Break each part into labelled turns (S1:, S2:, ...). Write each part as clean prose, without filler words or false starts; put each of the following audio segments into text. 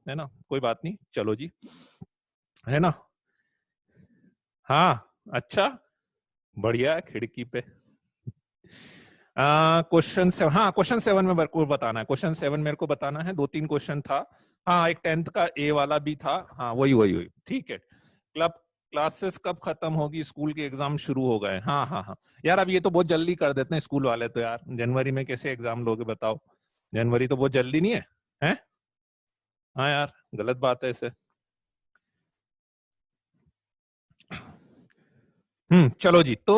S1: है ना, कोई बात नहीं, चलो जी, है ना। हाँ अच्छा, बढ़िया, खिड़की पे। क्वेश्चन सेवन, हाँ क्वेश्चन सेवन में मेरे को बताना है, क्वेश्चन सेवन मेरे को बताना है, दो तीन क्वेश्चन था। हाँ एक टेंथ का ए वाला भी था, हाँ वही वही वही, ठीक है। क्लासेस कब खत्म होगी, स्कूल के एग्जाम शुरू हो गए, हाँ हाँ हाँ। यार अब ये तो बहुत जल्दी कर देते हैं स्कूल वाले तो, यार जनवरी में कैसे एग्जाम लोगे बताओ, जनवरी तो बहुत जल्दी नहीं है, हैं? हाँ यार, गलत बात है इसे। चलो जी, तो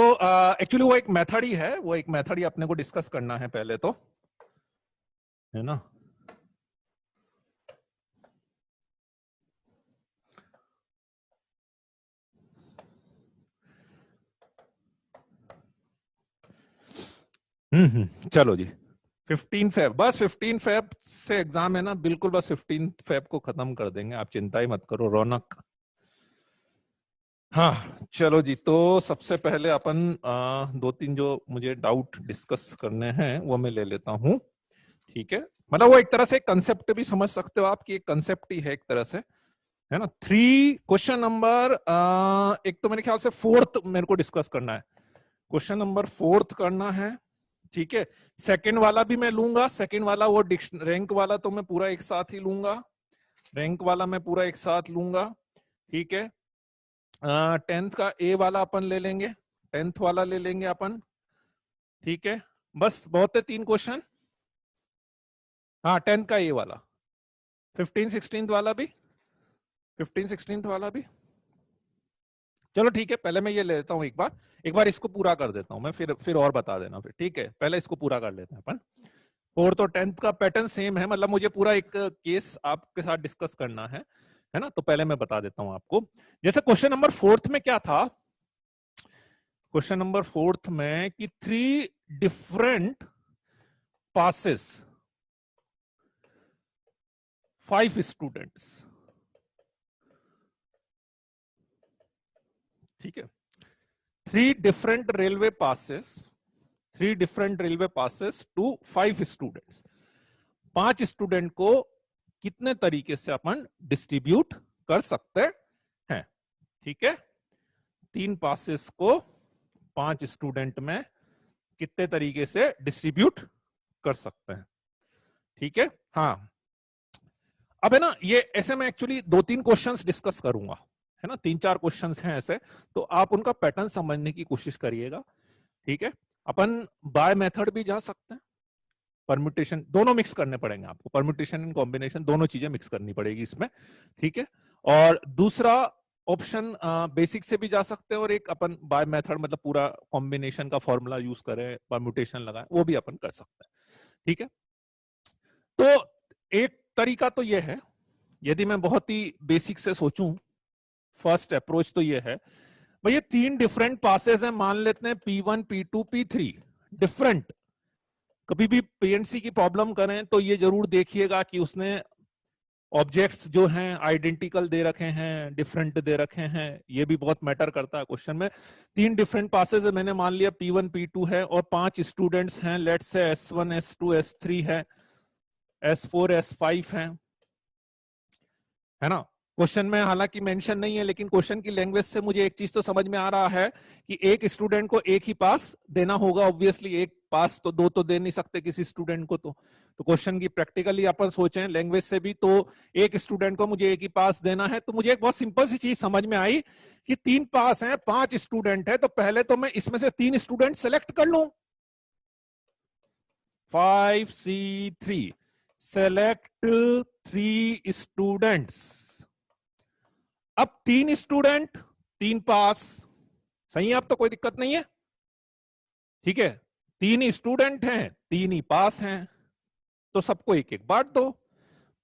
S1: एक्चुअली वो एक मेथड ही है, वो एक मेथड ही अपने को डिस्कस करना है पहले तो, है ना। चलो जी, 15 फेब, बस 15 फेब से एग्जाम है ना, बिल्कुल बस 15 फेब को खत्म कर देंगे, आप चिंता ही मत करो रौनक। हाँ चलो जी, तो सबसे पहले अपन दो तीन जो मुझे डाउट डिस्कस करने हैं वो मैं ले लेता हूँ, ठीक है। मतलब वो एक तरह से कंसेप्ट भी समझ सकते हो आप, कि एक कंसेप्ट ही है एक तरह से, है ना। थ्री क्वेश्चन नंबर, एक तो मेरे ख्याल से फोर्थ मेरे को डिस्कस करना है, क्वेश्चन नंबर फोर्थ करना है, ठीक है। सेकंड वाला भी मैं लूंगा, सेकंड वाला वो रैंक वाला तो मैं पूरा एक साथ ही लूंगा, रैंक वाला मैं पूरा एक साथ लूंगा, ठीक है। टेंथ का ए वाला अपन ले लेंगे, टेंथ वाला ले लेंगे अपन, ठीक है। बस बहुत है, तीन क्वेश्चन। हाँ टेंथ का ए वाला, 15 16 वाला भी, 15 16 वाला भी, चलो ठीक है। पहले मैं ये ले लेता हूँ एक बार इसको पूरा कर देता हूँ मैं, फिर और बता देना फिर, ठीक है। पहले इसको पूरा कर लेते हैं अपन। फोर्थ और टेंथ का पैटर्न सेम है, मतलब मुझे पूरा एक केस आपके साथ डिस्कस करना है ना। तो पहले मैं बता देता हूं आपको, जैसे क्वेश्चन नंबर फोर्थ में क्या था, क्वेश्चन नंबर फोर्थ में कि 3 डिफरेंट पासेस, 5 स्टूडेंट्स, ठीक है। 3 different railway passes, 3 different railway passes to 5 students, 5 student को कितने तरीके से अपन डिस्ट्रीब्यूट कर सकते हैं, ठीक है। 3 पासेस को 5 स्टूडेंट में कितने तरीके से डिस्ट्रीब्यूट कर सकते हैं, ठीक है। हाँ अब है ना, ये ऐसे में एक्चुअली दो तीन क्वेश्चंस डिस्कस करूंगा, है ना, तीन चार क्वेश्चंस हैं ऐसे, तो आप उनका पैटर्न समझने की कोशिश करिएगा, ठीक है। अपन बाय मेथड भी जा सकते हैं, परम्यूटेशन दोनों मिक्स करने पड़ेंगे आपको, परम्यूटेशन एंड कॉम्बिनेशन दोनों चीजें मिक्स करनी पड़ेगी इसमें, ठीक है। और दूसरा ऑप्शन बेसिक से भी जा सकते हैं, और एक अपन बाय मेथड मतलब पूरा कॉम्बिनेशन का फॉर्मूला यूज करें, परम्यूटेशन लगाएं, वो भी अपन कर सकते हैं, ठीक है। तो एक तरीका तो ये है, यदि मैं बहुत ही बेसिक से सोचूं, फर्स्ट अप्रोच तो ये है भाई, ये 3 डिफरेंट पासेस हैं, मान लेते हैं P1 P2 P3 डिफरेंट। कभी भी पीएनसी की प्रॉब्लम करें तो ये जरूर देखिएगा कि उसने ऑब्जेक्ट्स जो हैं आइडेंटिकल दे रखे हैं, डिफरेंट दे रखे हैं, ये भी बहुत मैटर करता है क्वेश्चन में। 3 डिफरेंट पासेस है, मैंने मान लिया P1 P2 है, और 5 स्टूडेंट्स हैं, let's say S1 S2 S3 है, S4 S5 है ना। क्वेश्चन में हालांकि मेंशन नहीं है, लेकिन क्वेश्चन की लैंग्वेज से मुझे एक चीज तो समझ में आ रहा है कि एक स्टूडेंट को एक ही पास देना होगा, ऑब्वियसली एक पास तो दो तो दे नहीं सकते किसी स्टूडेंट को, तो क्वेश्चन की प्रैक्टिकली अपन सोचें लैंग्वेज से भी, तो एक स्टूडेंट को मुझे एक ही पास देना है। तो मुझे एक बहुत सिंपल सी चीज समझ में आई कि 3 पास हैं, 5 स्टूडेंट है, तो पहले तो मैं इसमें से 3 स्टूडेंट सेलेक्ट कर लूं, 5C3, सेलेक्ट 3 स्टूडेंट्स। अब 3 स्टूडेंट 3 पास, सही है, अब तो कोई दिक्कत नहीं है, ठीक है। 3 स्टूडेंट हैं, 3 ही पास हैं, तो सबको एक एक बांट दो।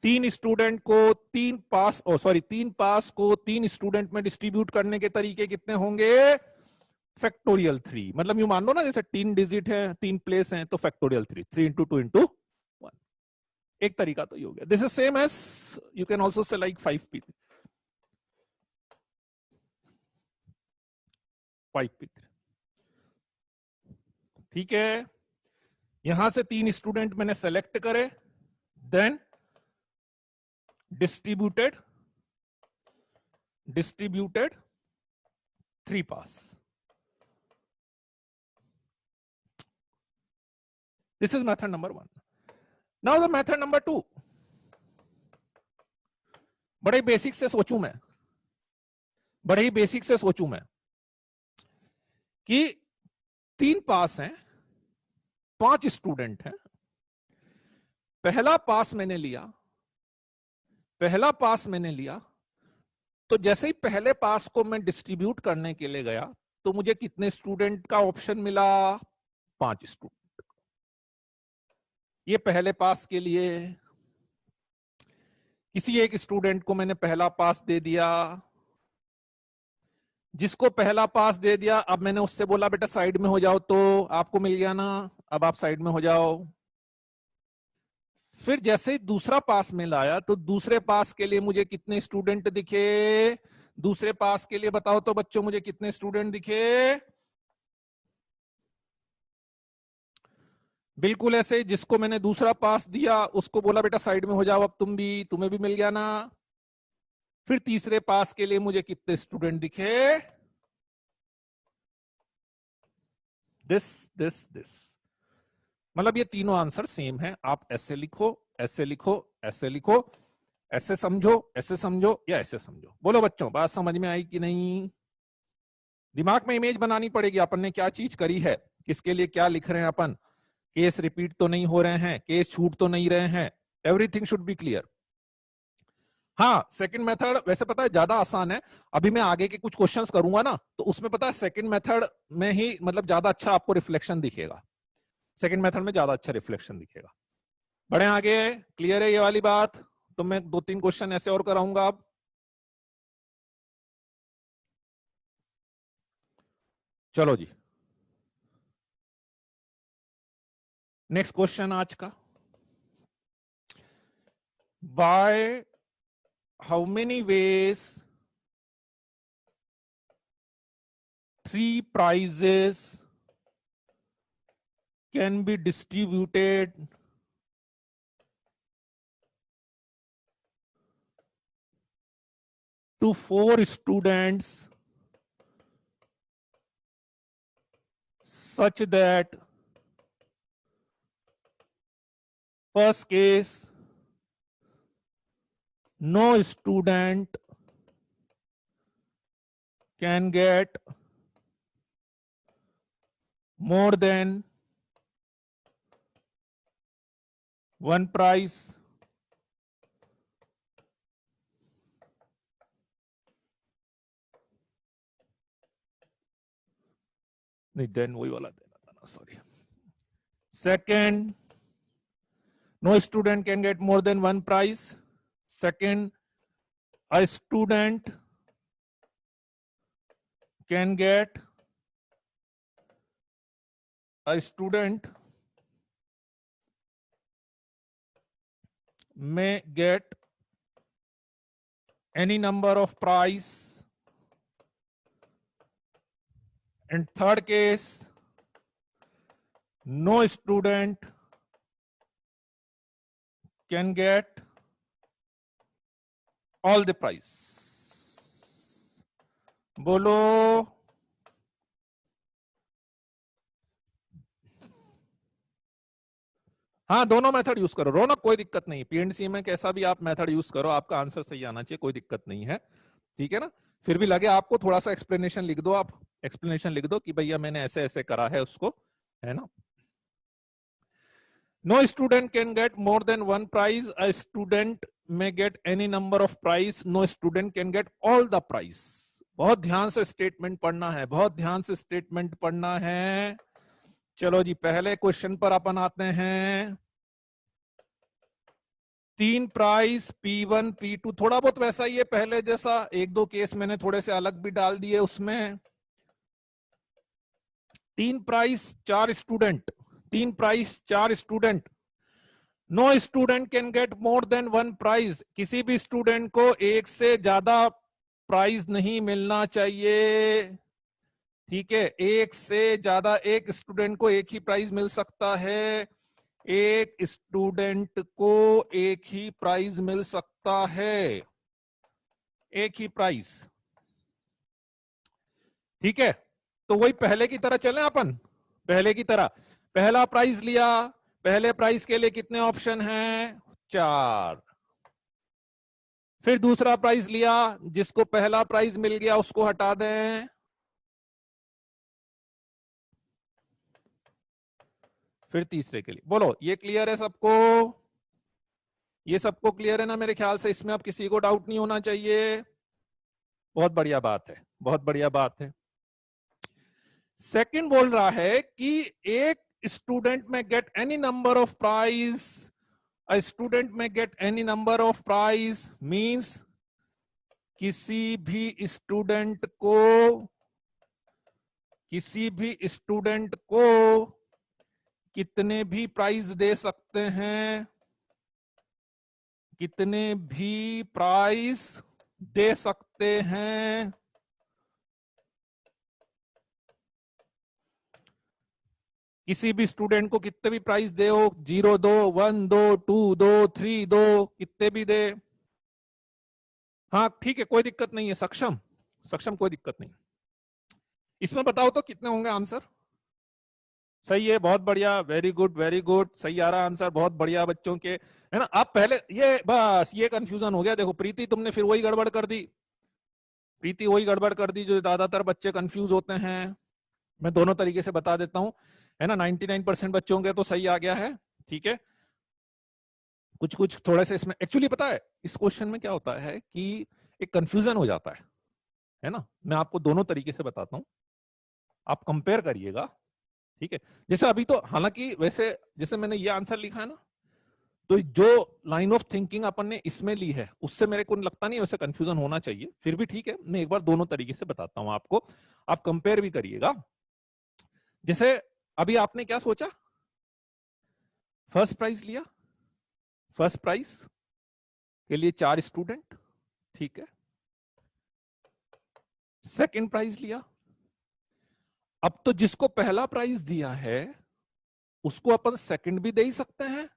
S1: 3 स्टूडेंट को 3 पास, ओ सॉरी 3 पास को 3 स्टूडेंट में डिस्ट्रीब्यूट करने के तरीके कितने होंगे, फैक्टोरियल 3, मतलब यू मान लो ना, जैसे 3 डिजिट है, 3 प्लेस हैं, तो फैक्टोरियल 3, 3 into 2 into 1, एक तरीका तो ये हो गया। This is same as, you can also say like 5P3, ठीक है। यहां से 3 स्टूडेंट मैंने सेलेक्ट करे, then distributed 3 pass. This is method number 1। Now the method number 2, बड़े बेसिक से सोचूं मैं, बड़े ही बेसिक से सोचूं मैं कि 3 पास हैं, 5 स्टूडेंट हैं, पहला पास मैंने लिया, तो जैसे ही पहले पास को मैं डिस्ट्रीब्यूट करने के लिए गया तो मुझे कितने स्टूडेंट का ऑप्शन मिला? 5 स्टूडेंट। ये पहले पास के लिए किसी एक स्टूडेंट को मैंने पहला पास दे दिया, जिसको पहला पास दे दिया, अब मैंने उससे बोला बेटा साइड में हो जाओ, तो आपको मिल गया ना, अब आप साइड में हो जाओ। फिर जैसे ही दूसरा पास में लाया तो दूसरे पास के लिए मुझे कितने स्टूडेंट दिखे? दूसरे पास के लिए बताओ तो बच्चों मुझे कितने स्टूडेंट दिखे? बिल्कुल ऐसे, जिसको मैंने दूसरा पास दिया उसको बोला बेटा साइड में हो जाओ, अब तुम्हें भी मिल गया ना। फिर तीसरे पास के लिए मुझे कितने स्टूडेंट दिखे? दिस। मतलब ये तीनों आंसर सेम है। आप ऐसे लिखो, ऐसे लिखो, ऐसे लिखो, ऐसे समझो, ऐसे समझो या ऐसे समझो। बोलो बच्चों, बात समझ में आई कि नहीं? दिमाग में इमेज बनानी पड़ेगी, अपन ने क्या चीज करी है, किसके लिए क्या लिख रहे हैं अपन, केस रिपीट तो नहीं हो रहे हैं, केस छूट तो नहीं रहे हैं, एवरीथिंग शुड बी क्लियर। हाँ, सेकंड मेथड वैसे पता है ज्यादा आसान है। अभी मैं आगे के कुछ क्वेश्चंस करूंगा ना, तो उसमें पता है सेकंड मेथड में ही मतलब ज्यादा अच्छा आपको रिफ्लेक्शन दिखेगा, सेकंड मेथड में ज्यादा अच्छा रिफ्लेक्शन दिखेगा। बढ़े आगे, क्लियर है ये वाली बात? तो मैं 2-3 क्वेश्चन ऐसे और कराऊंगा अब। चलो जी, नेक्स्ट क्वेश्चन आज का, by how many veg 3 prizes can be distributed to 4 students such that first case no student can get more than 1 prize, नहीं देन वही वाला देना था ना, sorry. Second, no student can get more than 1 prize. Second, a student can get a student may get any number of prize. And third case, no student can get all the prize. बोलो। हाँ, दोनों method use करो रौनक, कोई दिक्कत नहीं। PNC में कैसा भी आप मेथड यूज करो, आपका आंसर सही आना चाहिए, कोई दिक्कत नहीं है, ठीक है ना। फिर भी लगे आपको थोड़ा सा एक्सप्लेनेशन लिख दो, आप एक्सप्लेनेशन लिख दो कि भैया मैंने ऐसे ऐसे करा है उसको, है ना। No student can get more than 1 prize. A student may get any number of prize. No student can get all the prize. बहुत ध्यान से स्टेटमेंट पढ़ना है, बहुत ध्यान से स्टेटमेंट पढ़ना है। चलो जी, पहले क्वेश्चन पर अपन आते हैं। 3 प्राइज P1 P2 थोड़ा बहुत वैसा ही है पहले जैसा, 1-2 केस मैंने थोड़े से अलग भी डाल दिए उसमें। 3 prize 4 student, 3 prize 4 student. No student can get more than 1 prize. किसी भी स्टूडेंट को एक से ज्यादा प्राइज नहीं मिलना चाहिए, ठीक है। एक से ज्यादा, एक स्टूडेंट को एक ही प्राइज मिल सकता है। एक स्टूडेंट को एक ही प्राइज मिल सकता है, एक ही प्राइज। ठीक है, तो वही पहले की तरह चले अपन, पहले की तरह पहला प्राइज लिया, पहले प्राइज के लिए कितने ऑप्शन हैं? 4। फिर दूसरा प्राइज लिया, जिसको पहला प्राइज मिल गया उसको हटा दें, फिर तीसरे के लिए। बोलो ये क्लियर है सबको? ये सबको क्लियर है ना मेरे ख्याल से? इसमें अब किसी को डाउट नहीं होना चाहिए। बहुत बढ़िया बात है, बहुत बढ़िया बात है। सेकंड बोल रहा है कि एक student may get any number of prize, a student may get any number of prize means किसी भी स्टूडेंट को कितने भी प्राइज दे सकते हैं, कितने भी प्राइज दे सकते हैं। किसी भी स्टूडेंट को कितने भी प्राइज दे, 0 दो, 1 दो, 2 दो, 3 दो, कितने भी दे। हाँ ठीक है, कोई दिक्कत नहीं है। सक्षम, सक्षम कोई दिक्कत नहीं। इसमें बताओ तो कितने होंगे आंसर? सही है, बहुत बढ़िया, वेरी गुड वेरी गुड, सही आ रहा आंसर, बहुत बढ़िया बच्चों के, है ना। आप पहले ये बस ये कंफ्यूजन हो गया। देखो प्रीति, तुमने फिर वही गड़बड़ कर दी, प्रीति वही गड़बड़ कर दी जो ज्यादातर बच्चे कंफ्यूज होते हैं। मैं दोनों तरीके से बता देता हूं, है ना। 99% बच्चों के तो सही आ गया है, ठीक है। कुछ कुछ थोड़े से इसमें एक्चुअली पता है इस क्वेश्चन में क्या होता है कि एक कंफ्यूजन हो जाता है ना। मैं आपको दोनों तरीके से बताता हूं, आप कंपेयर करिएगा, ठीक है। जैसे अभी तो हालांकि वैसे जैसे मैंने ये आंसर लिखा है ना, तो जो लाइन ऑफ थिंकिंग अपन ने इसमें ली है उससे मेरे को लगता नहीं वैसे कंफ्यूजन होना चाहिए। फिर भी ठीक है, मैं एक बार दोनों तरीके से बताता हूं आपको, आप कंपेयर भी करिएगा। जैसे अभी आपने क्या सोचा, फर्स्ट प्राइज लिया, फर्स्ट प्राइज के लिए 4 स्टूडेंट, ठीक है। सेकंड प्राइज लिया, अब तो जिसको पहला प्राइज दिया है उसको अपन सेकंड भी दे ही सकते हैं,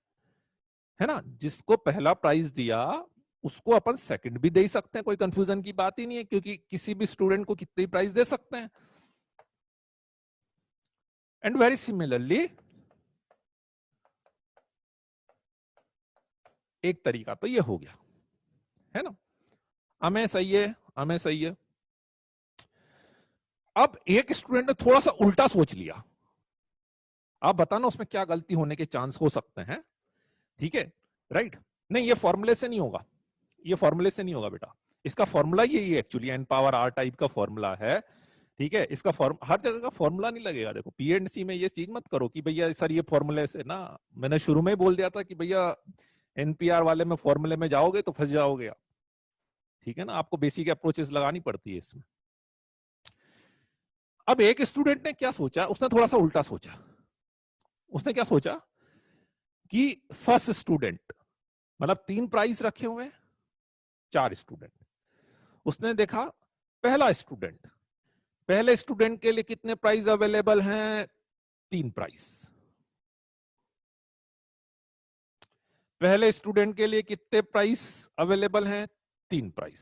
S1: है ना। जिसको पहला प्राइज दिया उसको अपन सेकंड भी दे ही सकते हैं, कोई कंफ्यूजन की बात ही नहीं है, क्योंकि किसी भी स्टूडेंट को कितने प्राइज दे सकते हैं। एंड वेरी सिमिलरली एक तरीका तो ये हो गया, है ना। हमें सही है, हमें सही है। अब एक स्टूडेंट ने थोड़ा सा उल्टा सोच लिया, आप बताना उसमें क्या गलती होने के चांस हो सकते हैं, ठीक है। राइट, नहीं ये फॉर्मूले से नहीं होगा, ये फॉर्मूले से नहीं होगा बेटा। इसका फॉर्मूला यही है actually, n power r type का फॉर्मूला है, ठीक है। इसका हर जगह का फॉर्मूला नहीं लगेगा। देखो पीएनसी में ये चीज मत करो कि भैया सर ये फॉर्मूले से ना, मैंने शुरू में ही बोल दिया था कि भैया एनपीआर वाले में फॉर्मूले में जाओगे तो फंस जाओगे आप, ठीक है ना। आपको बेसिक अप्रोचेस लगानी पड़ती है इसमें। अब एक स्टूडेंट ने क्या सोचा, उसने थोड़ा सा उल्टा सोचा। उसने क्या सोचा कि फर्स्ट स्टूडेंट, मतलब 3 प्राइज रखे हुए, 4 स्टूडेंट। उसने देखा पहला स्टूडेंट, पहले स्टूडेंट के लिए कितने प्राइज अवेलेबल हैं? 3 प्राइज। पहले स्टूडेंट के लिए कितने प्राइज अवेलेबल हैं? 3 प्राइज।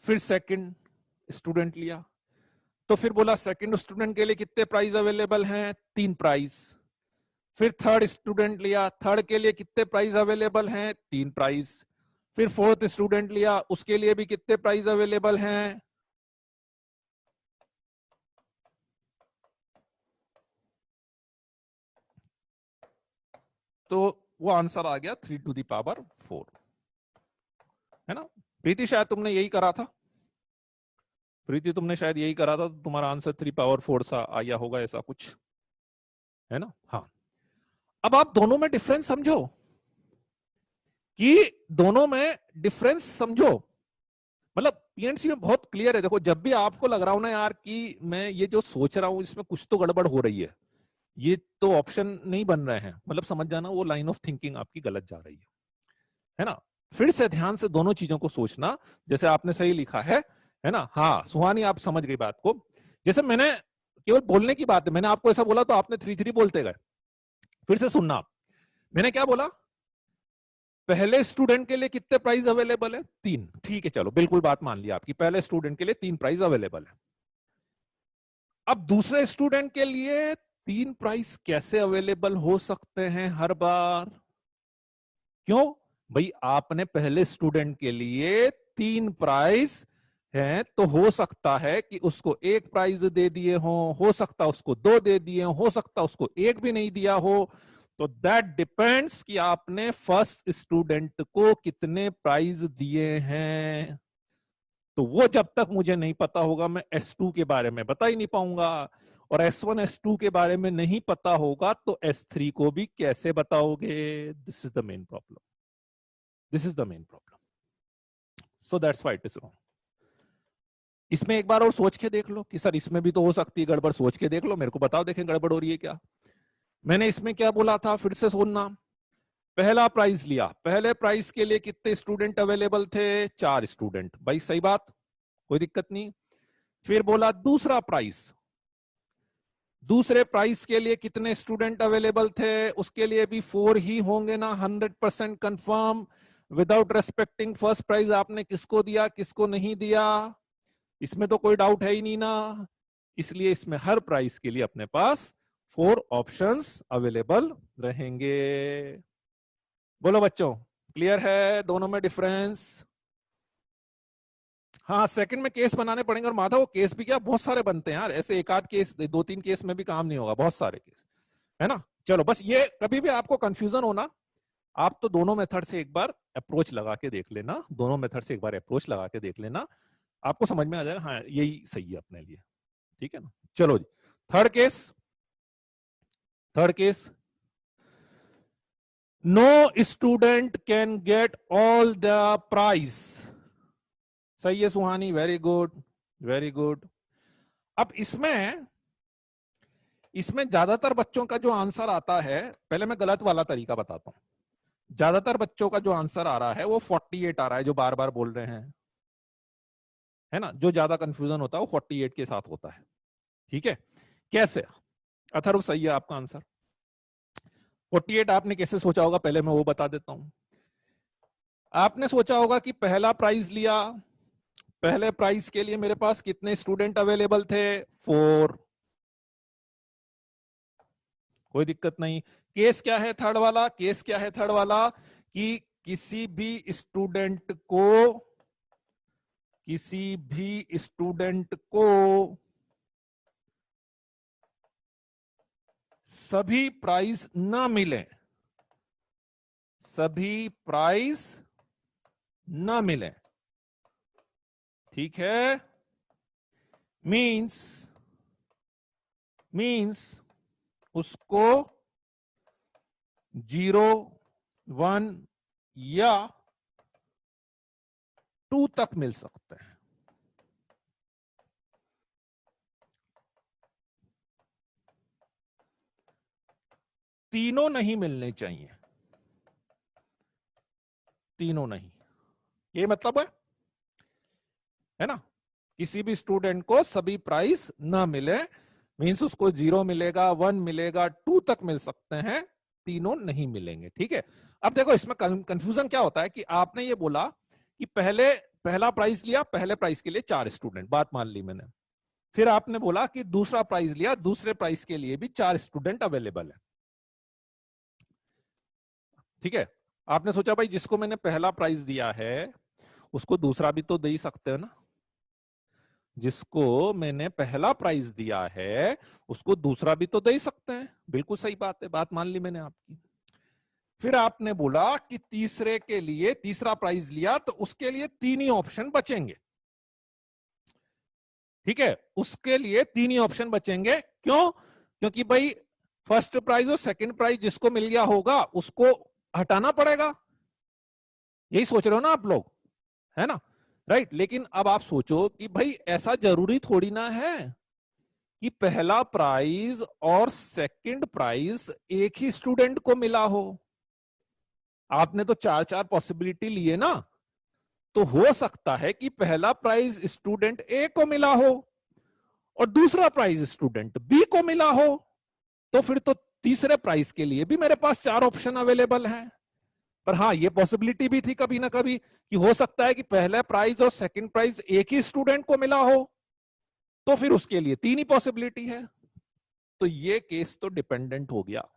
S1: फिर सेकंड स्टूडेंट लिया, तो फिर बोला सेकंड स्टूडेंट के लिए कितने प्राइज अवेलेबल हैं? 3 प्राइज। फिर थर्ड स्टूडेंट लिया, थर्ड के लिए कितने प्राइज अवेलेबल हैं? 3 प्राइज। फिर फोर्थ स्टूडेंट लिया, उसके लिए भी कितने प्राइज अवेलेबल हैं? तो वो आंसर आ गया 3 टू द पावर 4, है ना। प्रीति शायद तुमने यही करा था, प्रीति तुमने शायद यही करा था, तो तुम्हारा आंसर 3 पावर 4 सा आया होगा, ऐसा कुछ, है ना। हाँ, अब आप दोनों में डिफरेंस समझो, कि दोनों में डिफरेंस समझो। मतलब पीएनसी में बहुत क्लियर है। देखो जब भी आपको लग रहा हो ना यार कि मैं ये जो सोच रहा हूं इसमें कुछ तो गड़बड़ हो रही है, ये तो ऑप्शन नहीं बन रहे हैं, मतलब समझ जाना वो लाइन ऑफ थिंकिंग आपकी गलत जा रही है ना। फिर से ध्यान से दोनों चीजों को सोचना, जैसे आपने सही लिखा है ना। हाँ सुहानी, आप समझ गई बात को। जैसे मैंने केवल बोलने की बात है, मैंने आपको ऐसा बोला तो आपने 3 3 बोलते गए, फिर से सुनना आप, मैंने क्या बोला, पहले स्टूडेंट के लिए कितने प्राइस अवेलेबल है, 3, ठीक है चलो बिल्कुल बात मान लिया आपकी, पहले स्टूडेंट के लिए 3 प्राइस अवेलेबल है। अब दूसरे स्टूडेंट के लिए 3 प्राइस कैसे अवेलेबल हो सकते हैं हर बार, क्यों भाई, आपने पहले स्टूडेंट के लिए 3 प्राइस हैं, तो हो सकता है कि उसको 1 प्राइज दे दिए हो सकता है उसको 2 दे दिए हो सकता है उसको 1 भी नहीं दिया हो। तो दैट डिपेंड्स कि आपने फर्स्ट स्टूडेंट को कितने प्राइज दिए हैं। तो वो जब तक मुझे नहीं पता होगा मैं S2 के बारे में बता ही नहीं पाऊंगा, और S1 S2 के बारे में नहीं पता होगा तो S3 को भी कैसे बताओगे। This is the main problem, this is the main problem, so that's why it is wrong. इसमें एक बार और सोच के देख लो कि सर इसमें भी तो हो सकती है गड़बड़, सोच के देख लो, मेरे को बताओ देखें गड़बड़ हो रही है क्या। मैंने इसमें क्या बोला था, फिर से सुनना, पहला प्राइज लिया, पहले प्राइज के लिए कितने स्टूडेंट अवेलेबल थे, 4 स्टूडेंट, भाई सही बात, कोई दिक्कत नहीं। फिर बोला दूसरा प्राइज, दूसरे प्राइज के लिए कितने स्टूडेंट अवेलेबल थे, उसके लिए भी 4 ही होंगे ना, 100% confirm, without respecting first prize आपने किसको दिया किसको नहीं दिया, इसमें तो कोई डाउट है ही नहीं ना। इसलिए इसमें हर प्राइस के लिए अपने पास 4 ऑप्शंस अवेलेबल रहेंगे। बोलो बच्चों, क्लियर है दोनों में डिफरेंस। हाँ सेकंड में केस बनाने पड़ेंगे, और माधव केस भी क्या बहुत सारे बनते हैं यार, ऐसे एक आध केस 2-3 केस में भी काम नहीं होगा, बहुत सारे केस है ना। चलो बस ये कभी भी आपको कंफ्यूजन होना, आप तो दोनों मेथड से एक बार अप्रोच लगा के देख लेना, दोनों मेथड से एक बार अप्रोच लगा के देख लेना, आपको समझ में आ जाएगा हाँ यही सही है अपने लिए, ठीक है ना। चलो जी, third case, third case, no student can get all the prize. सही है Suhani, very good very good. अब इसमें ज्यादातर बच्चों का जो आंसर आता है, पहले मैं गलत वाला तरीका बताता हूं, ज्यादातर बच्चों का जो आंसर आ रहा है वो 48 आ रहा है, जो बार बार बोल रहे हैं, है ना, जो ज्यादा कंफ्यूजन होता है वो 48 के साथ होता है, ठीक है। कैसे, अथर्व सही है आपका आंसर, 48 आपने कैसे सोचा होगा पहले मैं वो बता देता हूं। आपने सोचा होगा कि पहला प्राइज लिया, पहले प्राइज के लिए मेरे पास कितने स्टूडेंट अवेलेबल थे, 4, कोई दिक्कत नहीं। केस क्या है थर्ड वाला, केस क्या है थर्ड वाला, कि किसी भी स्टूडेंट को सभी प्राइज ना मिले, सभी प्राइज ना मिले, ठीक है। मींस उसको 0, 1 या 2 तक मिल सकते हैं। तीनों नहीं मिलने चाहिए, तीनों नहीं, ये मतलब है ना, किसी भी स्टूडेंट को सभी प्राइस ना मिले, मींस उसको 0 मिलेगा, 1 मिलेगा, 2 तक मिल सकते हैं, तीनों नहीं मिलेंगे, ठीक है। अब देखो इसमें कंफ्यूजन क्या होता है कि आपने ये बोला कि पहला प्राइज लिया, पहले प्राइज के लिए 4 स्टूडेंट, बात मान ली मैंने, फिर आपने बोला कि दूसरा प्राइज लिया, दूसरे प्राइज के लिए भी 4 स्टूडेंट अवेलेबल है, ठीक है। आपने सोचा भाई जिसको मैंने पहला प्राइज दिया है उसको दूसरा भी तो दे ही सकते हो ना, जिसको मैंने पहला प्राइज दिया है उसको दूसरा भी तो दे ही सकते हैं, बिल्कुल सही बात है, बात मान ली मैंने आपकी। फिर आपने बोला कि तीसरे के लिए तीसरा प्राइज लिया तो उसके लिए 3 ही ऑप्शन बचेंगे, ठीक है, उसके लिए 3 ही ऑप्शन बचेंगे, क्यों, क्योंकि भाई फर्स्ट प्राइज और सेकंड प्राइज जिसको मिल गया होगा उसको हटाना पड़ेगा, यही सोच रहे हो ना आप लोग, है ना, राइट। लेकिन अब आप सोचो कि भाई ऐसा जरूरी थोड़ी ना है कि पहला प्राइज और सेकंड प्राइज एक ही स्टूडेंट को मिला हो, आपने तो 4 पॉसिबिलिटी लिए ना, तो हो सकता है कि पहला प्राइज स्टूडेंट ए को मिला हो और दूसरा प्राइज स्टूडेंट बी को मिला हो, तो फिर तो तीसरे प्राइस के लिए भी मेरे पास 4 ऑप्शन अवेलेबल हैं। पर हाँ, ये पॉसिबिलिटी भी थी कभी ना कभी कि हो सकता है कि पहला प्राइज और सेकंड प्राइज एक ही स्टूडेंट को मिला हो, तो फिर उसके लिए 3 ही पॉसिबिलिटी है। तो ये केस तो डिपेंडेंट हो गया,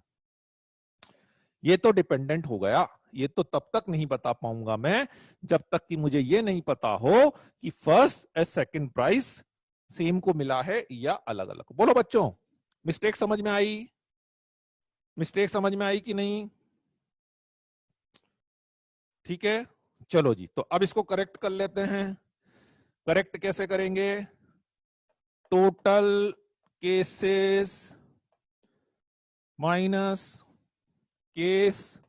S1: ये तो डिपेंडेंट हो गया। ये तो तब तक नहीं बता पाऊंगा मैं जब तक कि मुझे ये नहीं पता हो कि फर्स्ट और सेकंड प्राइस सेम को मिला है या अलग अलग। बोलो बच्चों, मिस्टेक समझ में आई? मिस्टेक समझ में आई कि नहीं? ठीक है, चलो जी, तो अब इसको करेक्ट कर लेते हैं। करेक्ट कैसे करेंगे? टोटल केसेस माइनस केस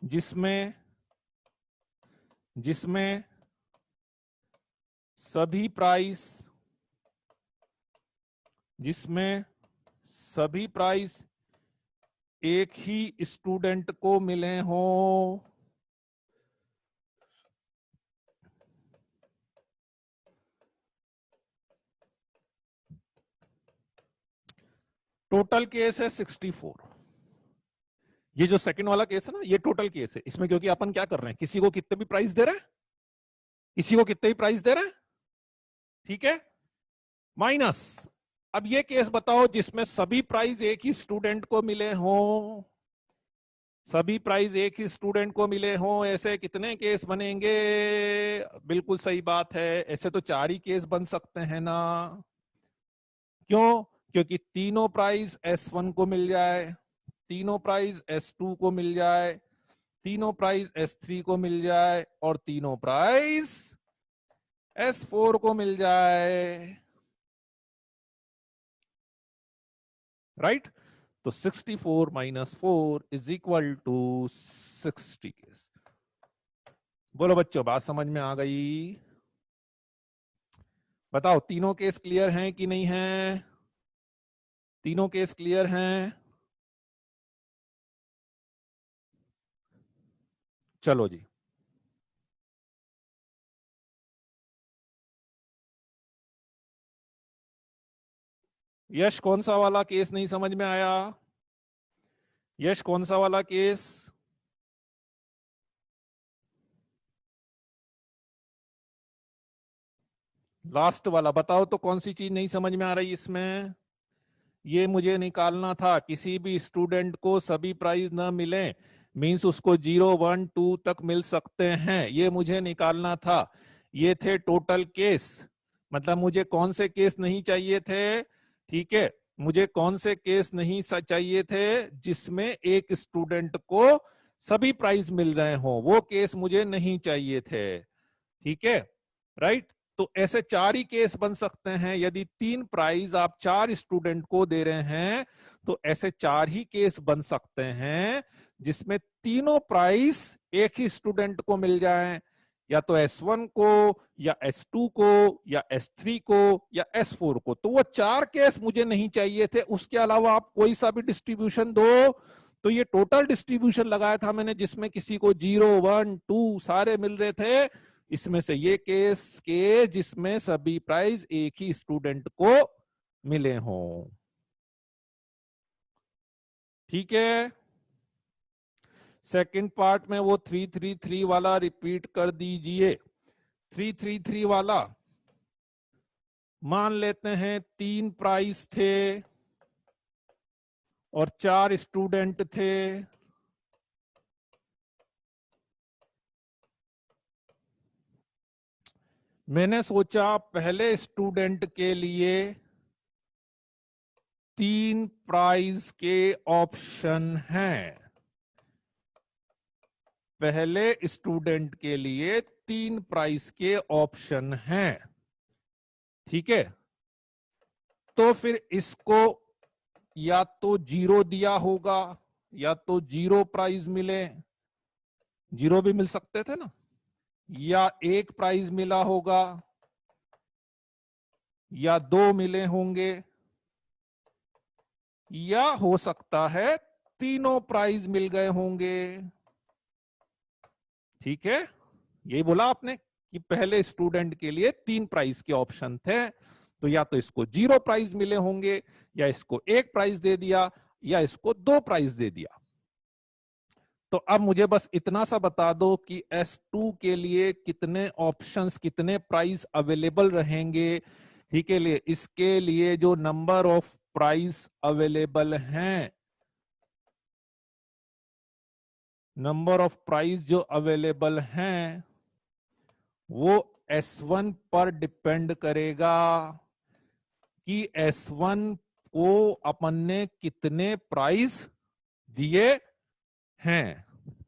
S1: जिसमें सभी प्राइस एक ही स्टूडेंट को मिले हों। टोटल केस है 64। ये जो सेकंड वाला केस है ना, ये टोटल केस है। इसमें क्योंकि अपन क्या कर रहे हैं, किसी को कितने भी प्राइस दे रहे हैं, किसी को कितने भी प्राइस दे रहे हैं, ठीक है, माइनस अब ये केस बताओ जिसमें सभी प्राइस एक ही स्टूडेंट को मिले हों। सभी प्राइस एक ही स्टूडेंट को मिले हों, ऐसे कितने केस बनेंगे? बिल्कुल सही बात है, ऐसे तो 4 ही केस बन सकते हैं ना। क्यों? क्योंकि तीनों प्राइस S1 को मिल जाए, तीनों प्राइस S2 को मिल जाए, तीनों प्राइस S3 को मिल जाए और तीनों प्राइस S4 को मिल जाए। राइट? तो 64 minus 4 is equal to 60 case. बोलो बच्चों, बात समझ में आ गई? बताओ, तीनों केस क्लियर हैं कि नहीं हैं? तीनों केस क्लियर हैं? चलो जी, यश कौन सा वाला केस नहीं समझ में आया? यश कौन सा वाला केस? लास्ट वाला बताओ तो, कौन सी चीज नहीं समझ में आ रही इसमें? ये मुझे निकालना था, किसी भी स्टूडेंट को सभी प्राइज ना मिले मींस उसको 0 1 2 तक मिल सकते हैं, ये मुझे निकालना था। ये थे टोटल केस। मतलब मुझे कौन से केस नहीं चाहिए थे? ठीक है, मुझे कौन से केस नहीं चाहिए थे जिसमें एक स्टूडेंट को सभी प्राइज मिल रहे हों, वो केस मुझे नहीं चाहिए थे। ठीक है, राइट? तो ऐसे 4 ही केस बन सकते हैं। यदि 3 प्राइज आप 4 स्टूडेंट को दे रहे हैं तो ऐसे 4 ही केस बन सकते हैं जिसमें तीनों प्राइस एक ही स्टूडेंट को मिल जाएं, या तो S1 को या S2 को या S3 को या S4 को। तो वो 4 केस मुझे नहीं चाहिए थे, उसके अलावा आप कोई सा भी डिस्ट्रीब्यूशन दो। तो ये टोटल डिस्ट्रीब्यूशन लगाया था मैंने जिसमें किसी को 0 1 2 सारे मिल रहे थे, इसमें से ये केस जिसमें सभी प्राइज एक ही स्टूडेंट को मिले हों। ठीक है, सेकंड पार्ट में वो 333 वाला रिपीट कर दीजिए। 333 वाला, मान लेते हैं 3 प्राइज थे और 4 स्टूडेंट थे। मैंने सोचा पहले स्टूडेंट के लिए 3 प्राइज के ऑप्शन हैं, पहले स्टूडेंट के लिए 3 प्राइस के ऑप्शन हैं। ठीक है, तो फिर इसको या तो 0 दिया होगा या तो 0 प्राइज मिले, 0 भी मिल सकते थे ना, या 1 प्राइज मिला होगा या 2 मिले होंगे, या हो सकता है तीनों प्राइज मिल गए होंगे। ठीक है, यही बोला आपने कि पहले स्टूडेंट के लिए 3 प्राइज के ऑप्शन थे, तो या तो इसको 0 प्राइज मिले होंगे या इसको 1 प्राइज दे दिया या इसको 2 प्राइस दे दिया। तो अब मुझे बस इतना सा बता दो कि S2 के लिए कितने ऑप्शंस, कितने प्राइस अवेलेबल रहेंगे। ठीक है, लिए इसके लिए जो नंबर ऑफ प्राइस अवेलेबल हैं, नंबर ऑफ प्राइस जो अवेलेबल हैं वो S1 पर डिपेंड करेगा कि S1 को अपन ने कितने प्राइस दिए हैं।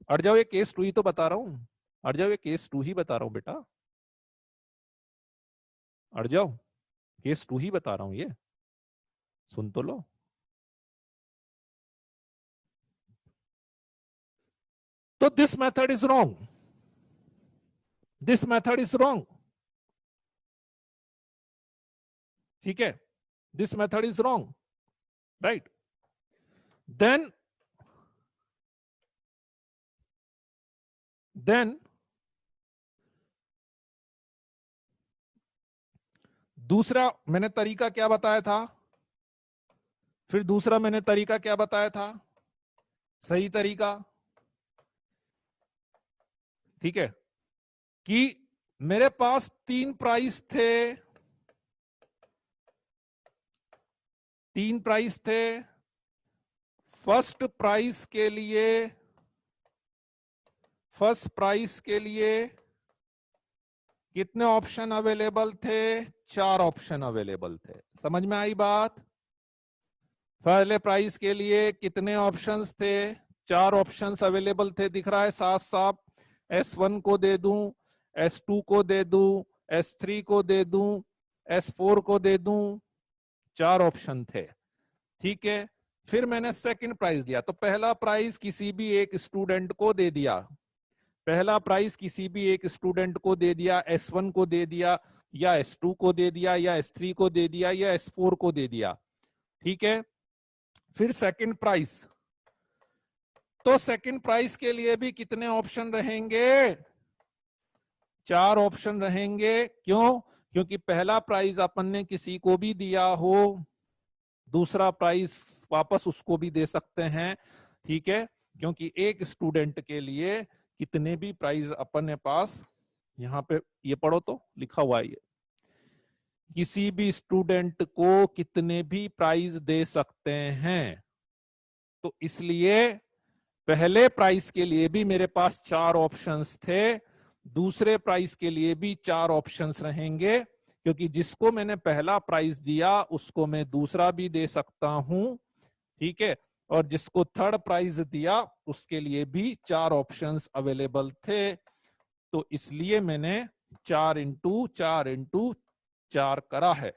S1: अड़ जाओ, ये केस 2 ही तो बता रहा हूं, अड़ जाओ, ये केस 2 ही बता रहा हूं बेटा, अड़ जाओ, केस 2 ही बता रहा हूं, ये सुन तो लो। तो this method is wrong, this method is wrong, ठीक है, this method is wrong, right. Then दूसरा मैंने तरीका क्या बताया था, फिर दूसरा मैंने तरीका क्या बताया था, सही तरीका, ठीक है, कि मेरे पास 3 प्राइस थे, 3 प्राइस थे। फर्स्ट प्राइस के लिए, फर्स्ट प्राइस के लिए कितने ऑप्शन अवेलेबल थे, 4 ऑप्शन अवेलेबल थे। समझ में आई बात। पहले प्राइस के लिए कितने ऑप्शंस थे, 4 ऑप्शंस अवेलेबल थे, दिख रहा है साफ साफ। S1 को दे दूं, S2 को दे दूं, S3 को दे दूं, S4 को दे दूं, 4 ऑप्शन थे, ठीक है। फिर मैंने सेकंड प्राइस दिया, तो पहला प्राइस किसी भी एक स्टूडेंट को दे दिया, पहला प्राइस किसी भी एक स्टूडेंट को दे दिया, S1 को दे दिया, या S2 को दे दिया, या S3 को दे दिया, या S4 को दे दिया, ठीक है। फिर सेकंड प्राइस, तो सेकंड प्राइस के लिए भी कितने ऑप्शन रहेंगे, 4 ऑप्शन रहेंगे। क्यों? क्योंकि पहला प्राइस अपन ने किसी को भी दिया हो, दूसरा प्राइस वापस उसको भी दे सकते हैं, ठीक है। क्योंकि एक स्टूडेंट के लिए कितने भी प्राइस अपन ने पास, यहां पे ये पढ़ो तो लिखा हुआ है, ये किसी भी स्टूडेंट को कितने भी प्राइज दे सकते हैं। तो इसलिए पहले प्राइस के लिए भी मेरे पास 4 ऑप्शंस थे, दूसरे प्राइस के लिए भी 4 ऑप्शंस रहेंगे, क्योंकि जिसको मैंने पहला प्राइस दिया उसको मैं दूसरा भी दे सकता हूं, ठीक है। और जिसको थर्ड प्राइज दिया उसके लिए भी 4 ऑप्शंस अवेलेबल थे। तो इसलिए मैंने 4x4x4 करा है।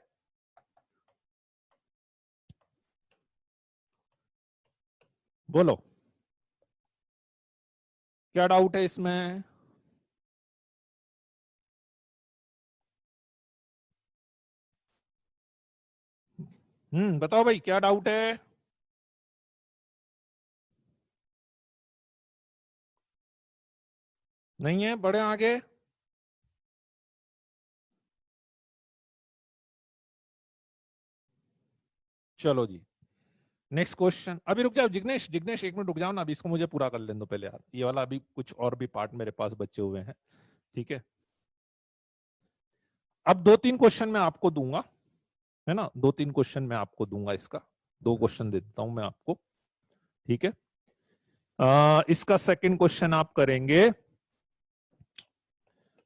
S1: बोलो क्या डाउट है इसमें। बताओ भाई क्या डाउट है। नहीं है, बढ़े आगे। चलो जी, नेक्स्ट क्वेश्चन। अभी रुक जाओ जिग्नेश, जिग्नेश 1 मिनट रुक जाओ ना, अभी इसको मुझे पूरा कर लेने दो पहले यार, ये वाला अभी कुछ और भी पार्ट मेरे पास बचे हुए हैं, ठीक है। अब 2-3 क्वेश्चन मैं आपको दूंगा, है ना, 2-3 क्वेश्चन मैं आपको दूंगा, इसका 2 क्वेश्चन दे देता हूं मैं आपको, ठीक है। इसका सेकंड क्वेश्चन आप करेंगे,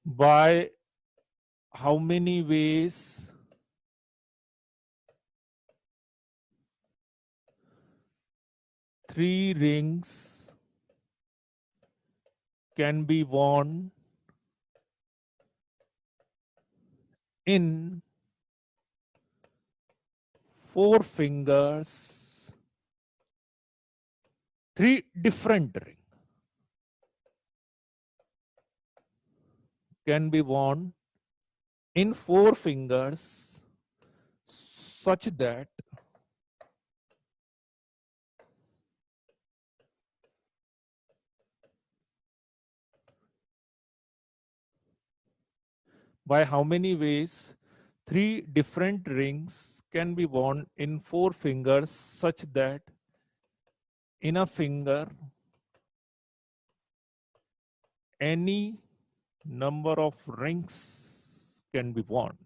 S1: by how many veg three rings can be worn in 4 fingers, 3 different rings can be worn in 4 fingers such that by how many ways 3 different rings can be worn in 4 fingers such that in a finger any number of rings can be worn.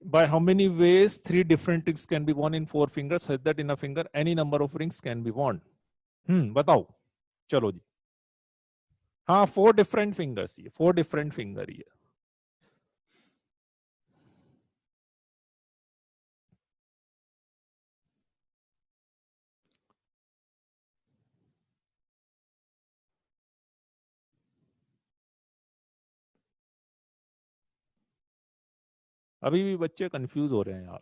S1: By how many ways 3 different rings can be worn in 4 fingers such that in a finger any number of rings can be worn? बताओ, चलो जी. हाँ, 4 different fingers, ये 4 different finger ये. अभी भी बच्चे confuse हो रहे हैं यार.